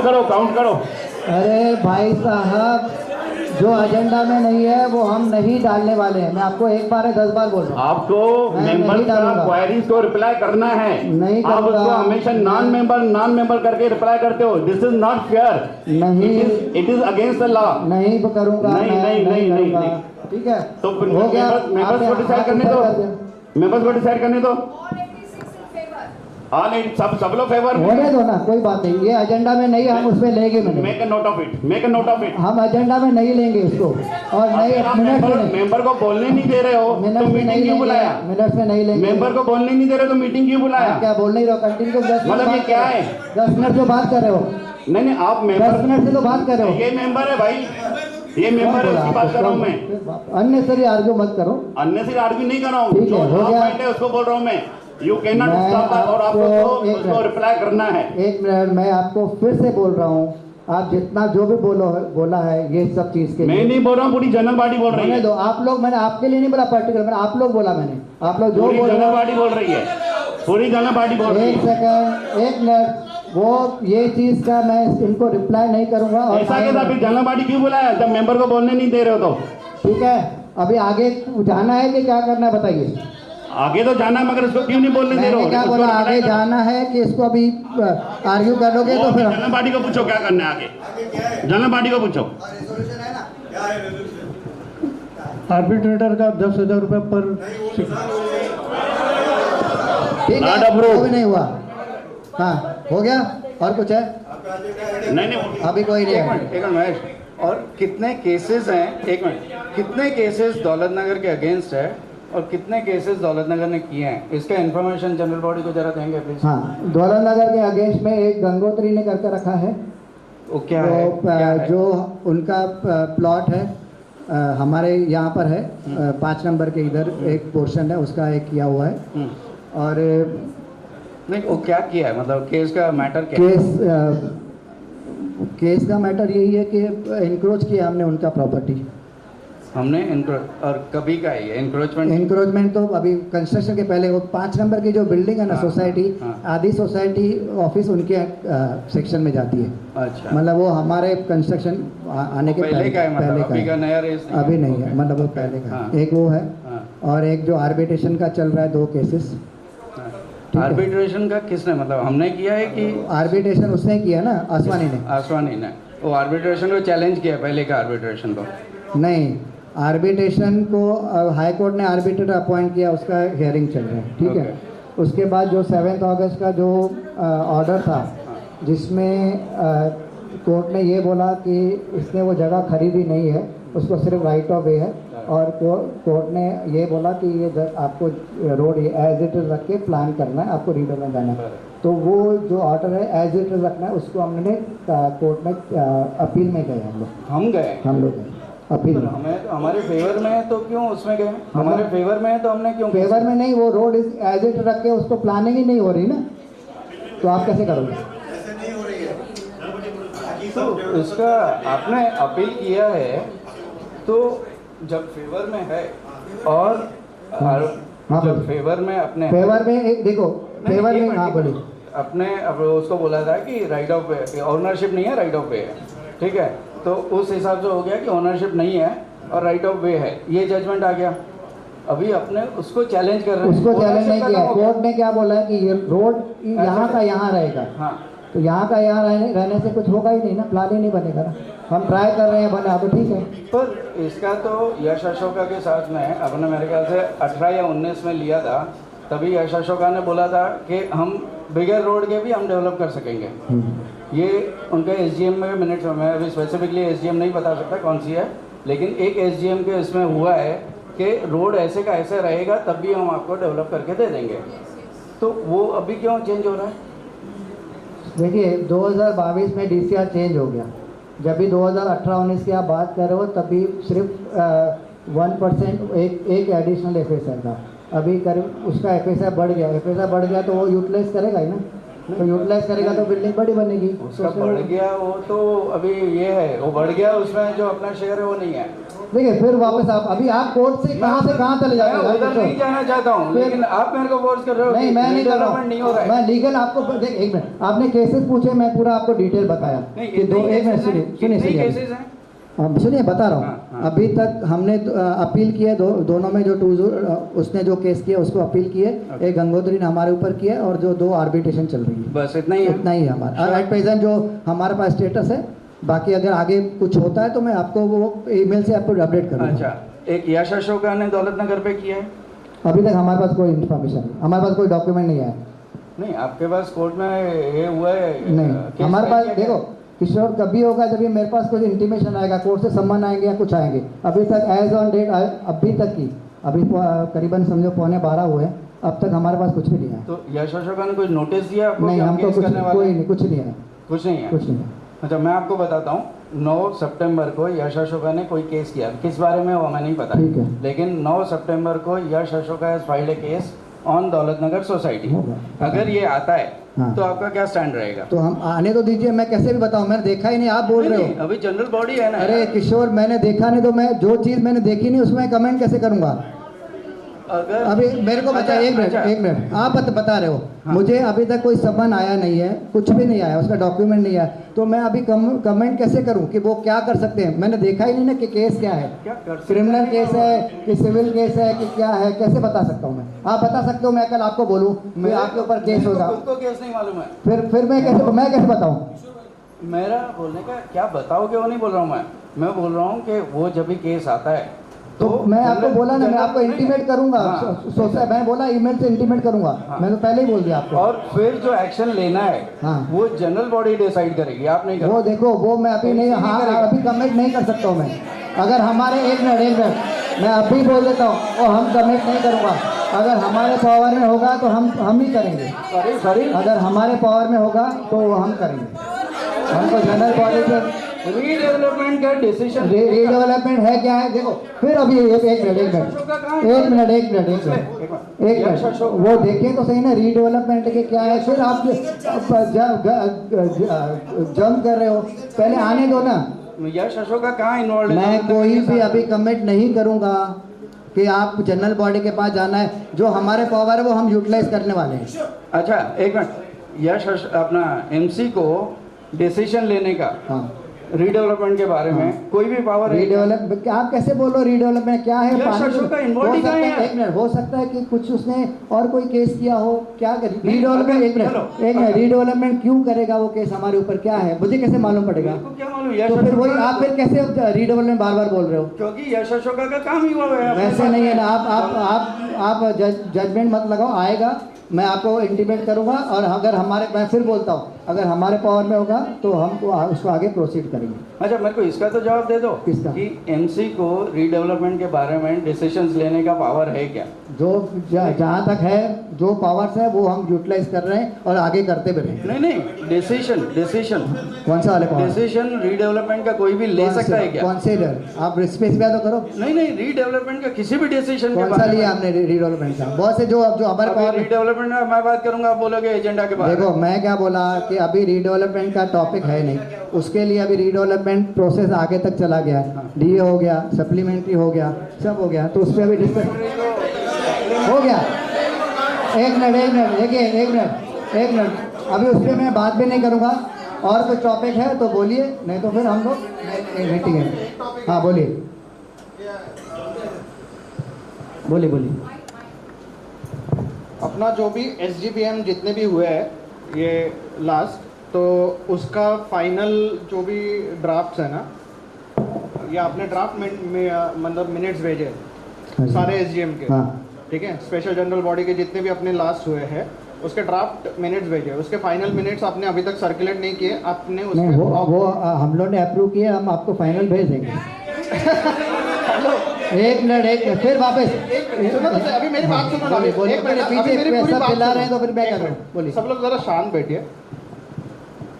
करो। अरे भाई साहब, जो एजेंडा में नहीं है वो हम नहीं डालने वाले हैं। मैं आपको एक बार 10 बार बोल रहा हूँ। आपको मेंबर्स का क्वेरीज को रिप्लाई करना है, नहीं आप उसको हमेशा नॉन मेंबर करके रिप्लाई करते हो। दिस इज नॉट फेयर, नहीं, it is against the law. नहीं करूँगा, नहीं, ठीक है। तो मेंबर्स को डिसाइड करने दो, हाँ नहीं, सब लोग फेवर होने दो ना, कोई बात नहीं। ये एजेंडा में नहीं, हम उसमें लेंगे। Make a note of it. हम एजेंडा में नहीं लेंगे उसको, और नहीं मेंबर को बोलने नहीं दे रहे हो तो मीटिंग क्यों बुलाया? मिनट में नहीं लेंगे। मेंबर को बोलने नहीं दे रहे तो मीटिंग क्यों बुलाया? क्या बोल नहीं रहे हो? कंटिन्यू 10 मतलब ये क्या है? 10 मिनट जो बात कर रहे हो। नहीं, आप 10 मिनट से तो बात कर रहे हो। ये मेंबर है भाई, ये मेंबर है, उसकी बात कर रहा हूँ मैं। अननेसेसरी आर्ग्यू मत करो। अननेसेसरी आर्ग्यू नहीं कर रहा हूँ, ठीक है, हो गया। उसको बोल रहा हूँ मैं। यू कैन नॉट स्टॉप, और आपको उसको रिप्लाई करना है। एक मिनट, मैं आपको फिर से बोल रहा हूँ, आप जितना जो भी बोला है ये सब चीज के मैं लिए। नहीं बोल रहा हूँ, पूरी जनरल बॉडी बोल रही है। दो आप लोग, मैंने आपके लिए नहीं बोला पर्टिकुलर, मैंने आप लोग बोला। मैंने आप लोग जो बोल जनरल बॉडी बोल रही है। पूरी जनरल बॉडी बोल रही एक है। सेकंड, एक मिनट, वो ये चीज का मैं इनको रिप्लाई नहीं करूंगा। और ऐसा कैसा फिर जनरल बॉडी क्यों बुलाया जब मेंबर को बोलने नहीं दे रहे हो तो? ठीक है, अभी आगे जाना है कि क्या करना है बताइए। आगे तो जाना है मगर इसको क्यों नहीं बोलने दे रहे हो? मैंने क्या बोला, आगे जाना है कि इसको अभी आर्ग्यू कर लोगे तो फिर जनरल बॉडी को पूछो क्या करना है आगे, जनरल बॉडी को पूछो। आर्बिट्रेटर का 10,000 रुपये पर ठीक है, वो भी नहीं हुआ। हाँ, हो गया। और कुछ है? नहीं अभी कोई नहीं है। एक मिनट महेश, और कितने केसेस हैं, एक मिनट, कितने केसेस दौलत नगर के अगेंस्ट है और कितने केसेस दौलत नगर ने किए हैं, इसका इन्फॉर्मेशन जनरल बॉडी को जरा देंगे प्लीज। हाँ, दौलत नगर के अगेंस्ट में एक गंगोत्री ने करके रखा है। वो क्या है? जो उनका प्लॉट है हमारे यहाँ पर है, 5 नंबर के इधर एक पोर्शन है, उसका एक किया हुआ है। और नहीं, वो क्या किया है, मतलब केस का मैटर क्या है? केस का मैटर यही है कि इंक्रोच किया हमने उनका प्रॉपर्टी। हमने और कभी का है ये इंक्रोचमेंट? इंक्रोचमेंट तो अभी कंस्ट्रक्शन के पहले, वो 5 नंबर की जो बिल्डिंग है ना, सोसाइटी, आधी सोसाइटी ऑफिस उनके सेक्शन में जाती है। अच्छा, मतलब वो हमारे कंस्ट्रक्शन आने के पहले का है, मतलब अभी का नया रेस अभी नहीं है, मतलब वो पहले का। एक वो है और एक जो आर्बिट्रेशन का चल रहा है, 2 केसेस। आर्बिट्रेशन का किसने, मतलब हमने किया है कि? आर्बिट्रेशन उसने किया ना, आसवानी ने। आसवानी ने वो आर्बिट्रेशन को चैलेंज किया, पहले का आर्बिट्रेशन को नहीं, आर्बिट्रेशन को हाई कोर्ट ने आर्बिट्रेटर अपॉइंट किया, उसका हियरिंग चल रहा है। ठीक है, उसके बाद जो 7 अगस्त का जो ऑर्डर था, जिसमें कोर्ट ने ये बोला कि इसने वो जगह खरीदी नहीं है, उसको सिर्फ राइट ऑफ वे है, और कोर्ट ने ये बोला कि ये आपको रोड एज इट इज रख के प्लान करना है, आपको रीडर में जाना है। तो वो जो ऑर्डर है एज इट इज रखना है, उसको हमने कोर्ट में अपील में गए हम लोग अपील में। हमें हमारे फेवर में है तो क्यों उसमें गए? हमारे फेवर में है तो हमने क्यों? फेवर में नहीं, वो रोड एज इट रख के उसको प्लानिंग ही नहीं हो रही ना, तो आप कैसे करोगे? तो इसका आपने अपील किया है, तो जब फेवर में है और जब फेवर में अपने फेवर में एक देखो, फेवर में हाँ बोलिए, अपने अब उसको बोला था कि राइट ऑफ वे, ऑनरशिप नहीं है, राइट ऑफ वे है। ठीक है, तो उस हिसाब से हो गया कि ऑनरशिप नहीं है और राइट ऑफ वे है, ये जजमेंट आ गया। अभी अपने उसको चैलेंज कर रहे हैं। उसको चैलेंज नहीं किया, कोर्ट ने क्या बोला है कि ये रोड यहाँ का यहाँ रहेगा। हाँ, तो यहाँ का यहाँ रहने से कुछ होगा ही नहीं ना, प्लान ही नहीं बनेगा ना। हम ट्राई कर रहे हैं, बने तो ठीक है। पर इसका तो यश अशोका के साथ में अपने मेरे ख्याल से 18 या 19 में लिया था, तभी यश अशोका ने बोला था कि हम बिगर रोड के भी हम डेवलप कर सकेंगे। ये उनका SGM में मिनट्स में, मैं अभी स्पेसिफिकली SGM नहीं बता सकता कौन सी है, लेकिन एक SGM के इसमें हुआ है कि रोड ऐसे का ऐसे रहेगा तब भी हम आपको डेवलप करके दे देंगे। तो वो अभी क्यों चेंज हो रहा है? देखिए 2022 में DCR चेंज हो गया, जब भी 2018-19 की आप बात कर रहे हो तभी सिर्फ 1% एक एडिशनल FSI था। अभी करीब उसका FSI बढ़ गया तो वो यूटिलाइज करेगा ही ना, तो यूटिलाइज करेगा तो बिल्डिंग बड़ी बनेगी। उसका बढ़ गया वो तो अभी ये है, वो बढ़ गया, उसमें जो अपना शेयर है वो नहीं है। देखिए फिर वापस आप अभी आप कोर्ट से कहाँ चले जाते हैं? उधर नहीं जाना चाहता हूँ, लेकिन आप मेरे को फोर्स कर रहे हो। नहीं, मैं नहीं कर रहा हूँ, नहीं हो रहा है। मैं लीगल आपको देख, एक मिनट, आपने केसेस पूछे, मैं पूरा आपको डिटेल बताया कि दो, एक मिनट सुनिए बता रहा हूँ। अभी तक हमने अपील किया दोनों में, जो उसने जो केस किया उसको अपील किए, एक गंगोत्री ने हमारे ऊपर किया, और जो 2 आर्बिट्रेशन चल रही है, बस इतना ही है हमारा एट प्रेजेंट जो हमारे पास स्टेटस है। बाकी अगर आगे कुछ होता है तो मैं आपको वो ईमेल से आपको अपडेट करूँगा। अच्छा, एक यश अशोका ने दौलत नगर पे किया है? अभी तक हमारे पास कोई इन्फॉर्मेशन नहीं, हमारे पास कोई डॉक्यूमेंट नहीं आया। नहीं, आपके पास कोर्ट में ये हुआ है? नहीं, हमारे पास देखो किशोर, कभी होगा जब मेरे पास कुछ इंटीमेशन आएगा, कोर्ट से सम्मन आएंगे या कुछ आएंगे। अभी तक एज ऑन डेट अभी तक की करीबन समझो 11:15 हुए, अब तक हमारे पास कुछ भी नहीं है। तो यश अशोका ने कोई नोटिस दिया आपको? नहीं, हमको कुछ नहीं है। कुछ नहीं है। अच्छा, मैं आपको बताता हूँ, 9 सितंबर को यश अशोका ने कोई केस किया, किस बारे में वो हमें नहीं पता, लेकिन 9 सितंबर को Yash Ashoka has filed a case on Daulat Nagar society. अगर ये आता है तो आपका क्या स्टैंड रहेगा? तो हम आने तो दीजिए, मैं कैसे भी बताऊं, मैंने देखा ही नहीं, आप बोल रहे हो। अभी जनरल बॉडी है ना। अरे किशोर, मैंने देखा नहीं, तो मैं जो चीज़ मैंने देखी नहीं उसमें कमेंट कैसे करूंगा? अभी मेरे को बता, एक मिनट आप बता रहे हो, मुझे अभी तक कोई समन आया नहीं है, कुछ भी नहीं आया, उसका डॉक्यूमेंट नहीं आया, तो मैं अभी कमेंट कैसे करूं कि वो क्या कर सकते हैं? मैंने देखा ही नहीं ना कि केस क्या है, क्रिमिनल केस है कि सिविल केस है कि क्या है, कैसे बता सकता हूं मैं? आप बता सकते हो, मैं कल आपको बोलूं कि आपके ऊपर केस होगा, तो केस नहीं मालूम है, फिर मैं कैसे बताऊं? मेरा बोलने का क्या बताओगे वो नहीं बोल रहा हूँ मैं बोल रहा हूँ कि वो जब भी केस आता है तो मैं आपको बोला ना, मैं आपको इंटीमेट करूंगा, मैं बोला ईमेल से इंटीमेट करूंगा, मैंने पहले ही बोल दिया आपको। और फिर जो एक्शन लेना है वो जनरल बॉडी डिसाइड करेगी, आप नहीं वो देखो, वो मैं अभी नहीं, अभी कमेंट नहीं कर सकता हूँ मैं। अगर हमारे एक मिनट मैं अभी बोल देता हूँ, और हम कमेंट नहीं करूँगा, अगर हमारे पावर में होगा तो हम ही करेंगे। सॉरी, अगर हमारे पावर में होगा तो हम करेंगे। हमको जनरल बॉडी पे रीडेवलपमेंट का डिसीजन, रीडेवलपमेंट है क्या है? देखो फिर अभी एक मिनट वो देखें तो सही ना, रीडेवलपमेंट के क्या है, फिर आप जंप कर रहे हो, पहले आने दो ना। यश अशोका कहाँ इन्वॉल्व है? मैं कोई भी अभी कमेंट नहीं करूंगा कि आप जनरल बॉडी के पास जाना है, जो हमारे पावर है वो हम यूटिलाइज करने वाले हैं। अच्छा एक मिनट, यश अपना एमसी को डिसीजन लेने का रीडेवलपमेंट के बारे में कोई भी पावर, रीडेवलप आप कैसे बोल रहे हो? रीडेवलपमेंट क्या है? एक मिनट, हो सकता है कि कुछ उसने और कोई केस किया हो, क्या कर रीडेवलपमेंट, एक मिनट रीडेवलपमेंट क्यों करेगा वो केस हमारे ऊपर? क्या है मुझे कैसे मालूम पड़ेगा? क्या मालूम? तो फिर वही आप फिर कैसे रीडेवलपमेंट बार बार बोल रहे हो? क्योंकि यश अशोका का काम ही हुआ है। वैसे नहीं है ना, आप जजमेंट मत लगाओ, आएगा मैं आपको इंटीमेट करूंगा, और अगर मैं फिर बोलता हूँ, अगर हमारे पावर में होगा तो हम उसको आगे प्रोसीड करेंगे। अच्छा मेरे को इसका तो जवाब दे दो, किसका? कि एमसी को रीडेवलपमेंट के बारे में डिसीजंस लेने का पावर है क्या? जो जहाँ तक है, जो पावर्स है वो हम यूटिलाइज कर रहे हैं और आगे करते भी रहेंगे। नहीं, डिसीजन कौन सा वाले पावर? डिसीजन रीडेवलपमेंट का कोई भी ले सकता है क्या? कौन से आप स्पेसिफाई तो करो। नहीं, रीडेवलपमेंट का किसी भी डिसीजन कौन सा लिया आपने रीडेवलपमेंट का? बहुत से जो हमारे पावर रीडेवलपमेंट में मैं बात करूंगा, आप बोलोगे एजेंडा के बारे में। देखो मैं क्या बोला कि अभी रीडेवलपमेंट का टॉपिक है नहीं, उसके लिए अभी रीडेवलपमेंट प्रोसेस आगे तक चला गया है, डीए हो गया, सप्लीमेंट्री हो गया, सब हो गया, तो उस पर अभी डिस्कस हो गया। एक मिनट अभी उस पर मैं बात भी नहीं करूँगा, और कोई टॉपिक है तो बोलिए, नहीं तो फिर हम लोग मीटिंग है। हाँ बोलिए। अपना जो भी SGPM जितने भी हुए हैं ये लास्ट, तो उसका फाइनल जो भी ड्राफ्ट्स है ना, ये आपने ड्राफ्ट मतलब मिनट्स भेजे सारे SGM के, ठीक है, स्पेशल जनरल बॉडी के जितने भी अपने लास्ट हुए हैं उसके ड्राफ्ट मिनट्स भेजे, उसके फाइनल मिनट्स आपने अभी तक सर्कुलेट नहीं किए, आपने उसके वो हम लोग ने अप्रूव किए, हम आपको फाइनल भेज देंगे। एक मिनट फिर वापस अभी मेरी बात सुनो ना, चिल्ला रहे हैं तो फिर मैं क्या करूं? बोलिए। सब लोग जरा शांत बैठिए।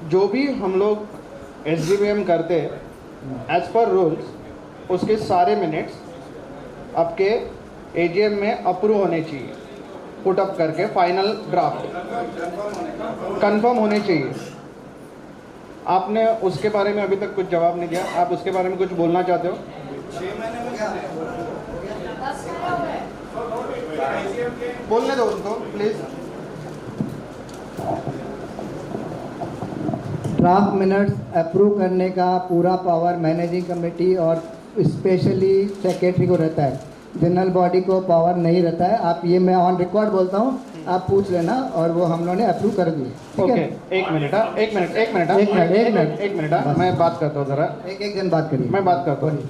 जो भी हम लोग SGPM करते हैं एज पर रूल्स, उसके सारे मिनट्स आपके AGM में अप्रूव होने चाहिए, पुट अप करके फाइनल ड्राफ्ट कंफर्म होने चाहिए। आपने उसके बारे में अभी तक कुछ जवाब नहीं दिया, आप उसके बारे में कुछ बोलना चाहते हो? बोलने दो उनको प्लीज। ड्राफ्ट मिनट्स अप्रूव करने का पूरा पावर मैनेजिंग कमेटी और स्पेशली सेक्रेटरी को रहता है, जनरल बॉडी को पावर नहीं रहता है। आप ये मैं ऑन रिकॉर्ड बोलता हूँ, आप पूछ लेना, और वो हम लोगों ने अप्रूव कर दिए। ठीक है, एक मिनट मैं बात करता हूँ ज़रा, एक जन बात करिए, मैं बात करता हूँ।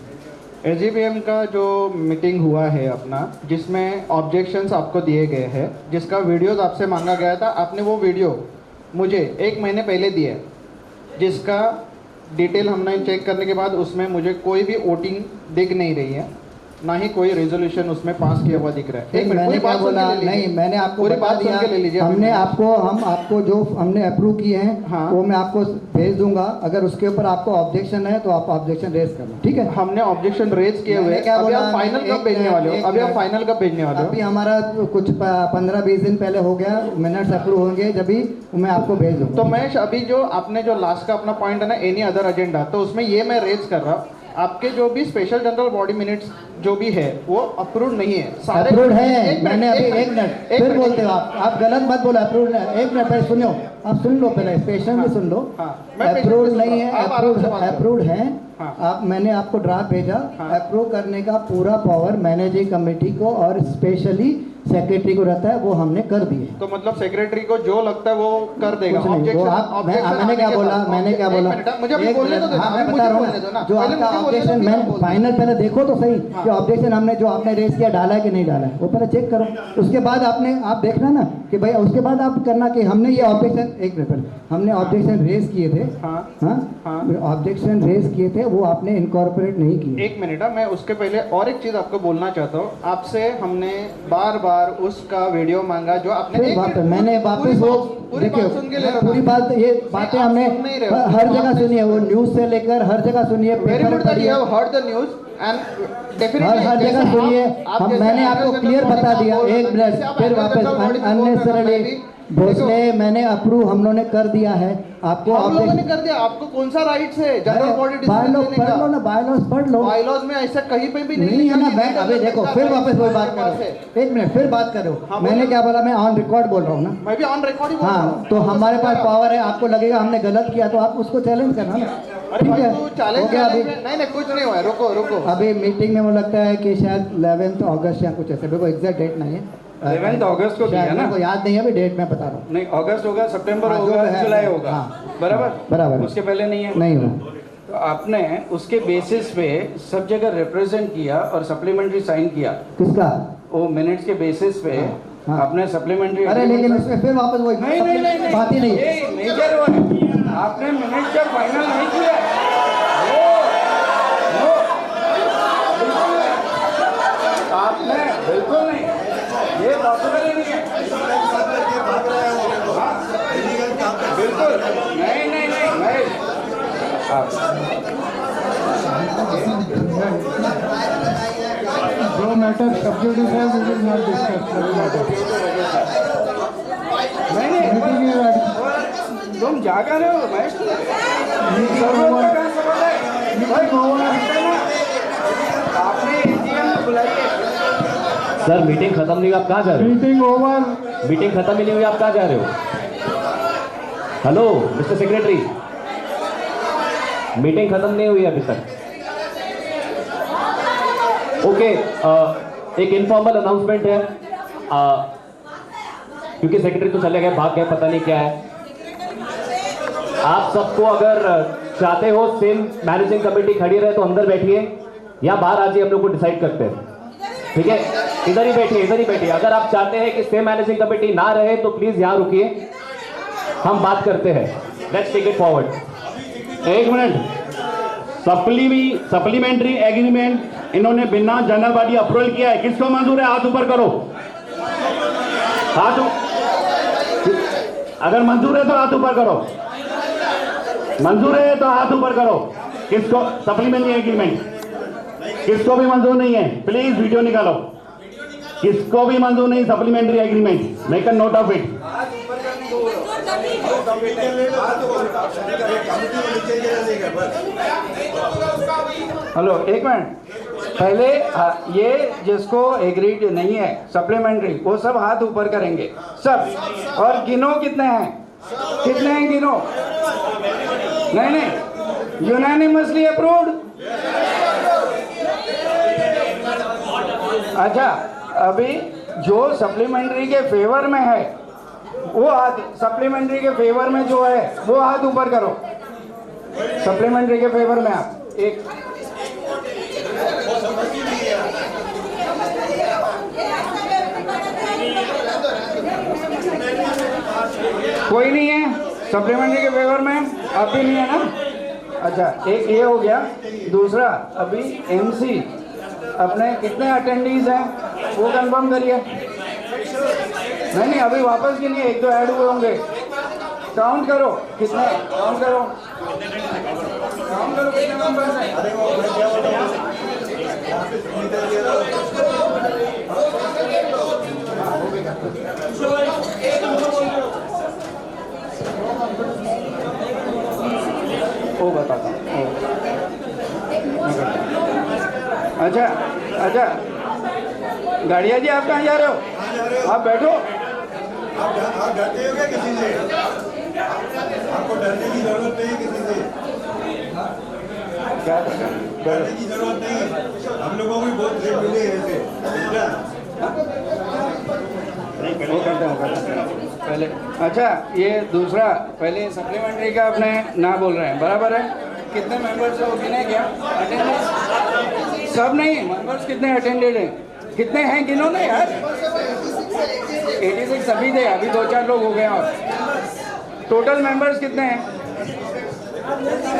SGPM का जो मीटिंग हुआ है अपना, जिसमें ऑब्जेक्शंस आपको दिए गए हैं, जिसका वीडियोस आपसे मांगा गया था, आपने वो वीडियो मुझे 1 महीने पहले दिए, जिसका डिटेल हमने चेक करने के बाद उसमें मुझे कोई भी वोटिंग दिख नहीं रही है, ना ही कोई रेजोल्यूशन उसमें पास किया हुआ दिख रहा है। मैंने क्या बोला? नहीं, मैंने आपको बता दिया, हम आपको जो हमने अप्रूव किए हैं वो मैं आपको भेज दूंगा। अगर उसके ऊपर आपको ऑब्जेक्शन है तो आप ऑब्जेक्शन रेज करना, ठीक है? हमने ऑब्जेक्शन रेज किए हुए, अभी आप फाइनल कब भेजने वाले हो? अभी हमारा कुछ 15-20 दिन पहले हो गया, मिनट्स अप्रूव होंगे जब भी मैं आपको भेज दूंगा। तो मैं अभी जो आपने जो लास्ट का अपना पॉइंट है ना, एनी अदर एजेंडा, तो उसमें ये मैं रेज कर रहा हूँ आपके जो भी स्पेशल जनरल बॉडी मिनट्स जो भी है वो अप्रूव नहीं है। अप्रूव है, मैंने अभी एक मिनट फिर बोलते हो आप गलत मत बोलो। अप्रूव एक मिनट पहले सुनो, आप सुन लो पहले, पेशेंट भी सुन लो। अप्रूव नहीं है, अप्रूव है। आप मैंने आपको ड्राफ्ट भेजा, अप्रूव करने का पूरा पावर मैनेजिंग कमेटी को और स्पेशली सेक्रेटरी को रहता है, वो हमने कर दिए। तो मतलब सेक्रेटरी को जो लगता है वो कर देगा। मैंने क्या बोला, मुझे अभी बोलने दो। हाँ मैं बता रहा हूँ ना, जो आपका ऑब्जेक्शन मैं फाइनल पहले देखो तो सही कि ऑब्जेक्शन हमने जो आपने रेज किया डाला है कि नहीं डाला है, वो पहले चेक करो। उसके बाद आप देखना ना कि भाई, उसके बाद आप करना कि हमने ये ऑब्जेक्शन, एक मिनट, हमने ऑब्जेक्शन रेज किए थे। ऑब्जेक्शन रेज किए थे, वो आपने इनकॉर्पोरेट नहीं किए। एक मिनट, मैं उसके पहले और एक चीज आपको बोलना चाहता हूँ। आपसे हमने बार बार उसका वीडियो मांगा जो आपने मैंने वापस वो देखिए पूरी बात, ये बातें हमने हर जगह सुनी है, वो न्यूज से लेकर हर जगगह सुनी है। Very good that you have heard the news and definitely हर जगह सुनिए। मैंने आपको क्लियर बता दिया। एक मिनट फिर वापस अननेसेसरली भोसले, मैंने अप्रूव हम लोगों ने कर दिया है। आपको हम लोगों ने कर दिया, आपको कौन सा राइट्स है जनरल बॉडी डिसीजन लेने का? पढ़ लो ना, बायलॉज पढ़ लो। बायलॉज में ऐसा कहीं पे भी नहीं है ना। मैं अभी देखो फिर वापस वही बात करो, एक मिनट फिर बात करो। मैंने क्या बोला, मैं ऑन रिकॉर्ड बोल रहा हूँ ना। मैं भी ऑन रिकॉर्ड ही बोल रहा हूँ। तो हमारे पास पावर है। आपको लगेगा हमने गलत किया तो आप उसको चैलेंज करना ना। ठीक है, चैलेंज अभी नहीं कुछ नहीं हुआ। रुको अभी मीटिंग में वो लगता है कि शायद 11 अगस्त या कुछ ऐसे, देखो एग्जैक्ट डेट नहीं है। 11 अगस्त को दिया ना, याद नहीं है अभी डेट, मैं बता रहा हूँ। नहीं, अगस्त होगा, सितंबर होगा, जुलाई होगा, बराबर। उसके पहले नहीं है, नहीं हुआ। तो आपने उसके बेसिस पे सब जगह रिप्रेजेंट किया और सप्लीमेंट्री साइन किया। किसका? वो मिनट्स के बेसिस पे आपने सप्लीमेंट्री। अरे लेकिन उसमें फिर वापस वही नहीं बात ही नहीं। मेजर वो है, आपने मिनट्स का फाइनल नहीं किया। आपने बिल्कुल नहीं, ये पॉसिबल ही नहीं है। बिल्कुल नहीं नहीं नहीं, मैं जो मैटर सब्जेक्टिव है वी विल नॉट डिस्कस। नहीं, तुम जागा रहे हो भाई, आपने एजीएम बुलाइए। सर मीटिंग खत्म नहीं हुई, आप कहाँ जा रहे हो? Meeting over. मीटिंग खत्म ही नहीं हुई, आप कहाँ जा रहे हो? हेलो मिस्टर सेक्रेटरी, मीटिंग खत्म नहीं हुई अभी तक। ओके, एक इनफॉर्मल अनाउंसमेंट है, क्योंकि सेक्रेटरी तो चले गए, भाग गए, पता नहीं क्या है। आप सबको अगर चाहते हो सेम मैनेजिंग कमेटी खड़ी रहे तो अंदर बैठिए, या बाहर आ जाइए, हम लोग को डिसाइड करते हैं। ठीक है, इधर ही बैठिए, इधर ही बैठिए। अगर आप चाहते हैं कि सेम मैनेजिंग कमेटी ना रहे तो प्लीज यहाँ रुकिए, हम बात करते हैं। Let's take it forward. एक मिनट, सप्लीमेंट्री एग्रीमेंट इन्होंने बिना जनरल बॉडी अप्रूवल किया है। किसको मंजूर है? हाथ ऊपर करो। अगर मंजूर है तो हाथ ऊपर करो। मंजूर है तो हाथ ऊपर करो। किसको सप्लीमेंट्री एग्रीमेंट? किसको भी मंजूर नहीं है? प्लीज वीडियो निकालो। किसको भी मंजूर नहीं supplementary agreement? Make a note of it. Hello, एक मिनट पहले, ये जिसको एग्रीड नहीं है सप्लीमेंट्री, वो सब हाथ ऊपर करेंगे सब। और गिनो कितने हैं, कितने हैं गिनो। नहीं, यूनानिमसली अप्रूव्ड। अच्छा, अभी जो सप्लीमेंट्री के फेवर में है वो हाथ, सप्लीमेंट्री के फेवर में जो है वो हाथ ऊपर करो। सप्लीमेंट्री के फेवर में आप एक। कोई नहीं है सप्लीमेंट्री के फेवर में, आप भी नहीं है ना? अच्छा, एक ये हो गया। दूसरा, अभी एमसी अपने कितने अटेंडीज हैं वो कंफर्म करिए। नहीं, अभी वापस के लिए 1-2 ऐड हुए होंगे। काउंट करो कितने, काउंट करो कितने मेंबर्स हैं। वो बताता हूँ। अच्छा अच्छा, गाड़िया जी आप कहाँ जा रहे हो? आप बैठो। आप डरते हो क्या किसी से? आपको डरने की जरूरत नहीं किसी से। डरने की जरूरत नहीं, हम लोगों को भी बहुत रेट मिले ऐसे। वो करते हैं पहले। अच्छा, ये दूसरा, पहले सप्लीमेंट्री का आपने ना बोल रहे हैं, बराबर है। कितने मेंबर्स हो गिने क्या? अटेंडेंस सब नहीं, मेंबर्स कितने अटेंडेड हैं? कितने हैं गिनो ना यार। 86 अभी थे, अभी 2-4 लोग हो गए। और टोटल मेंबर्स कितने हैं?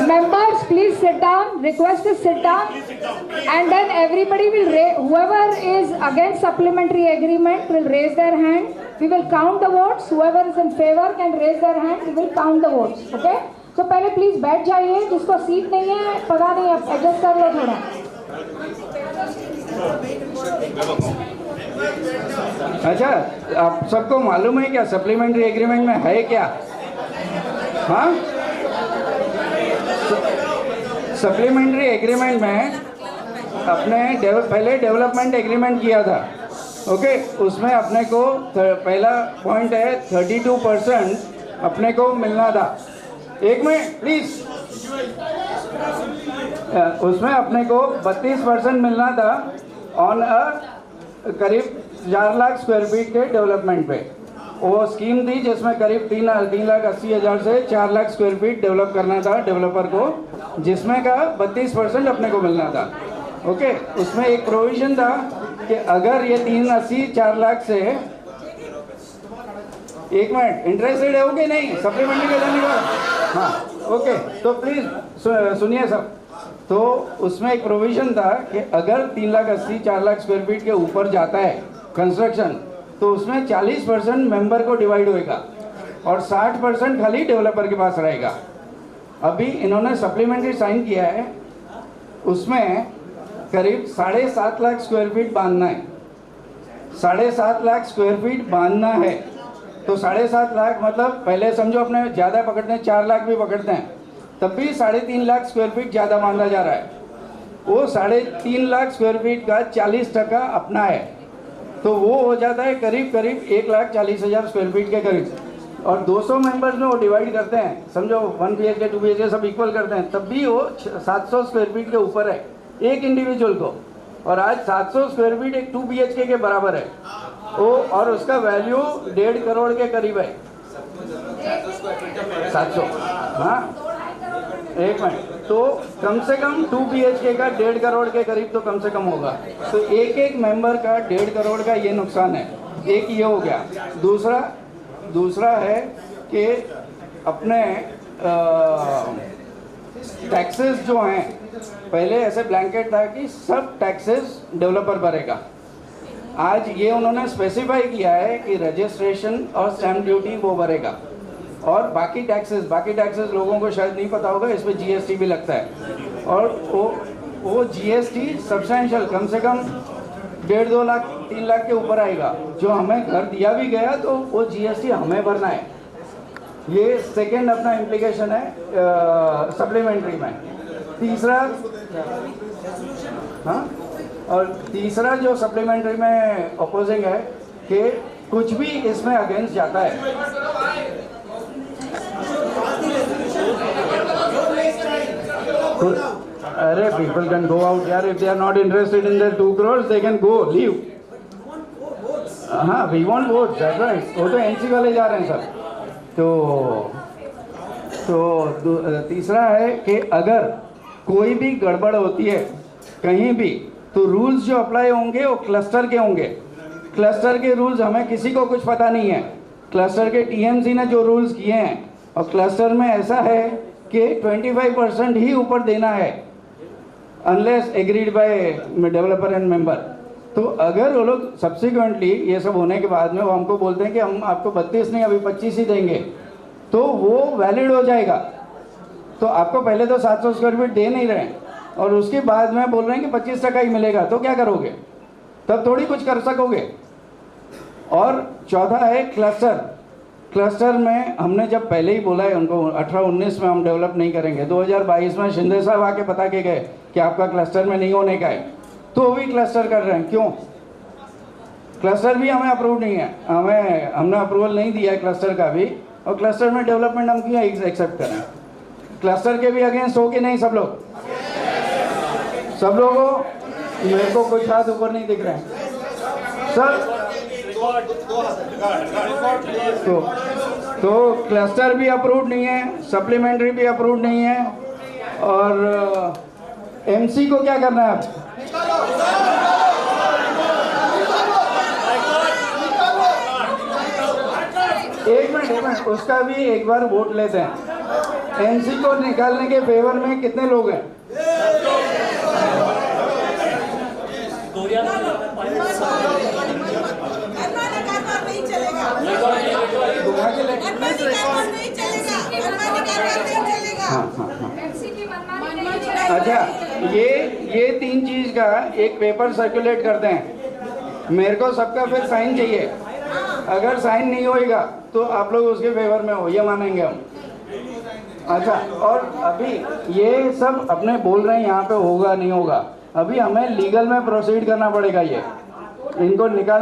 Members, please sit down. Request is sit down, and then everybody will raise. Whoever is against supplementary agreement will raise their hand. We will count the votes. Whoever is in favor can raise their hand. We will count the votes. Okay? So पहले please बैठ जाइए. जिसको सीट नहीं है, पता नहीं, अब एडजस्ट कर लो थोड़ा. अच्छा, आप सबको मालूम है क्या सप्लीमेंट्री एग्रीमेंट में है क्या? हाँ, सप्लीमेंट्री एग्रीमेंट में अपने पहले डेवलपमेंट एग्रीमेंट किया था। ओके, उसमें अपने को पहला पॉइंट है 32% अपने को मिलना था। एक मिनट प्लीज। उसमें अपने को 32% मिलना था ऑन करीब 4 लाख स्क्वायर फीट के डेवलपमेंट पे। वो स्कीम थी जिसमें करीब 3,80,000 से 4 लाख स्क्वायर फीट डेवलप करना था डेवलपर को, जिसमें का 32% अपने को मिलना था। ओके, उसमें एक प्रोविजन था कि अगर ये 380 4 लाख से, एक मिनट, इंटरेस्टेड है कि नहीं सप्लीमेंट्री के जाने का? हाँ, ओके, तो प्लीज सुनिए सब। तो उसमें एक प्रोविजन था कि अगर 3,80,000 4 लाख स्क्वायर फीट के ऊपर जाता है कंस्ट्रक्शन, तो उसमें 40% मेंबर को डिवाइड होएगा और 60% खाली डेवलपर के पास रहेगा। अभी इन्होंने सप्लीमेंट्री साइन किया है, उसमें करीब 7.5 लाख स्क्वायर फीट बांधना है। 7.5 लाख स्क्वायर फीट बांधना है, तो 7.5 लाख मतलब पहले समझो अपने ज़्यादा पकड़ते हैं, 4 लाख भी पकड़ते हैं, तब भी 3.5 लाख स्क्वायर फीट ज़्यादा बांधा जा रहा है। वो 3.5 लाख स्क्वायर फीट का 40% अपना है, तो वो हो जाता है करीब 1,40,000 स्क्वायर फीट के करीब। और 200 मेंबर्स में वो डिवाइड करते हैं, समझो 1 BHK 2 BHK सब इक्वल करते हैं, तब भी वो 700 स्क्वायर फीट के ऊपर है एक इंडिविजुअल को। और आज 700 स्क्वायर फीट एक 2 BHK के बराबर है वो, और उसका वैल्यू 1.5 करोड़ के करीब है। 700, हाँ, एक मिनट, तो कम से कम 2 BHK का 1.5 करोड़ के करीब तो कम से कम होगा। तो एक मेंबर का 1.5 करोड़ का ये नुकसान है। एक ये हो गया। दूसरा है कि अपने टैक्सेस जो हैं, पहले ऐसे ब्लैंकेट था कि सब टैक्सेस डेवलपर भरेगा। आज ये उन्होंने स्पेसिफाई किया है कि रजिस्ट्रेशन और स्टैम्प ड्यूटी वो भरेगा, और बाकी टैक्सेस लोगों को शायद नहीं पता होगा, इसमें GST भी लगता है। और वो GST सब्सटेंशियल, कम से कम 1.5-2 लाख 3 लाख के ऊपर आएगा। जो हमें घर दिया भी गया तो वो GST हमें भरना है। ये सेकेंड अपना इम्प्लीकेशन है सप्लीमेंट्री में। तीसरा जो सप्लीमेंट्री में अपोजिंग है कि कुछ भी इसमें अगेंस्ट जाता है, अरे people can go out यार, if they are not interested in their 2 crores they can go, leave. हाँ, we want votes, that's right. वो तो NC वाले जा रहे हैं सर। तो तीसरा है कि अगर कोई भी गड़बड़ होती है कहीं भी, तो रूल्स जो अप्लाई होंगे वो क्लस्टर के होंगे। क्लस्टर के रूल्स हमें किसी को कुछ पता नहीं है। क्लस्टर के TMC ने जो रूल्स किए हैं, और क्लस्टर में ऐसा है कि 25% ही ऊपर देना है unless agreed by developer and member. तो अगर वो लोग सब्सिक्वेंटली ये सब होने के बाद में वो हमको बोलते हैं कि हम आपको 32 नहीं अभी 25 ही देंगे, तो वो वैलिड हो जाएगा। तो आपको पहले तो 700 स्क्वायर फीट दे नहीं रहे और उसके बाद में बोल रहे हैं कि 25% ही मिलेगा, तो क्या करोगे? तब थोड़ी कुछ कर सकोगे। और चौथा है क्लस्टर में हमने जब पहले ही बोला है उनको 18-19 में हम डेवलप नहीं करेंगे, 2022 में शिंदे साहब आके बता के गए कि आपका क्लस्टर में नहीं होने का है। तो भी क्लस्टर कर रहे हैं, क्यों? क्लस्टर भी हमें अप्रूव नहीं है, हमने अप्रूवल नहीं दिया है क्लस्टर का भी, और क्लस्टर में डेवलपमेंट हम क्यों एक्सेप्ट करें? क्लस्टर के भी अगेंस्ट हो कि नहीं सब लोग? सब लोगों, मेरे को कुछ हाथ ऊपर नहीं दिख रहे हैं सर। तो क्लस्टर भी अप्रूव नहीं है, सप्लीमेंट्री भी अप्रूव नहीं है, और एमसी को क्या करना है अब? एक मिनट, उसका भी एक बार वोट लेते हैं। एमसी को निकालने के फेवर में कितने लोग हैं? अच्छा, ये 3 चीज का एक पेपर सर्कुलेट करते हैं, मेरे को सबका फिर साइन चाहिए। अगर साइन नहीं होएगा तो आप लोग उसके फेवर में हो, ये मानेंगे हम। अच्छा, और अभी ये सब अपने बोल रहे हैं यहाँ पे होगा नहीं होगा, अभी हमें लीगल में प्रोसीड करना पड़ेगा, ये इनको निकालना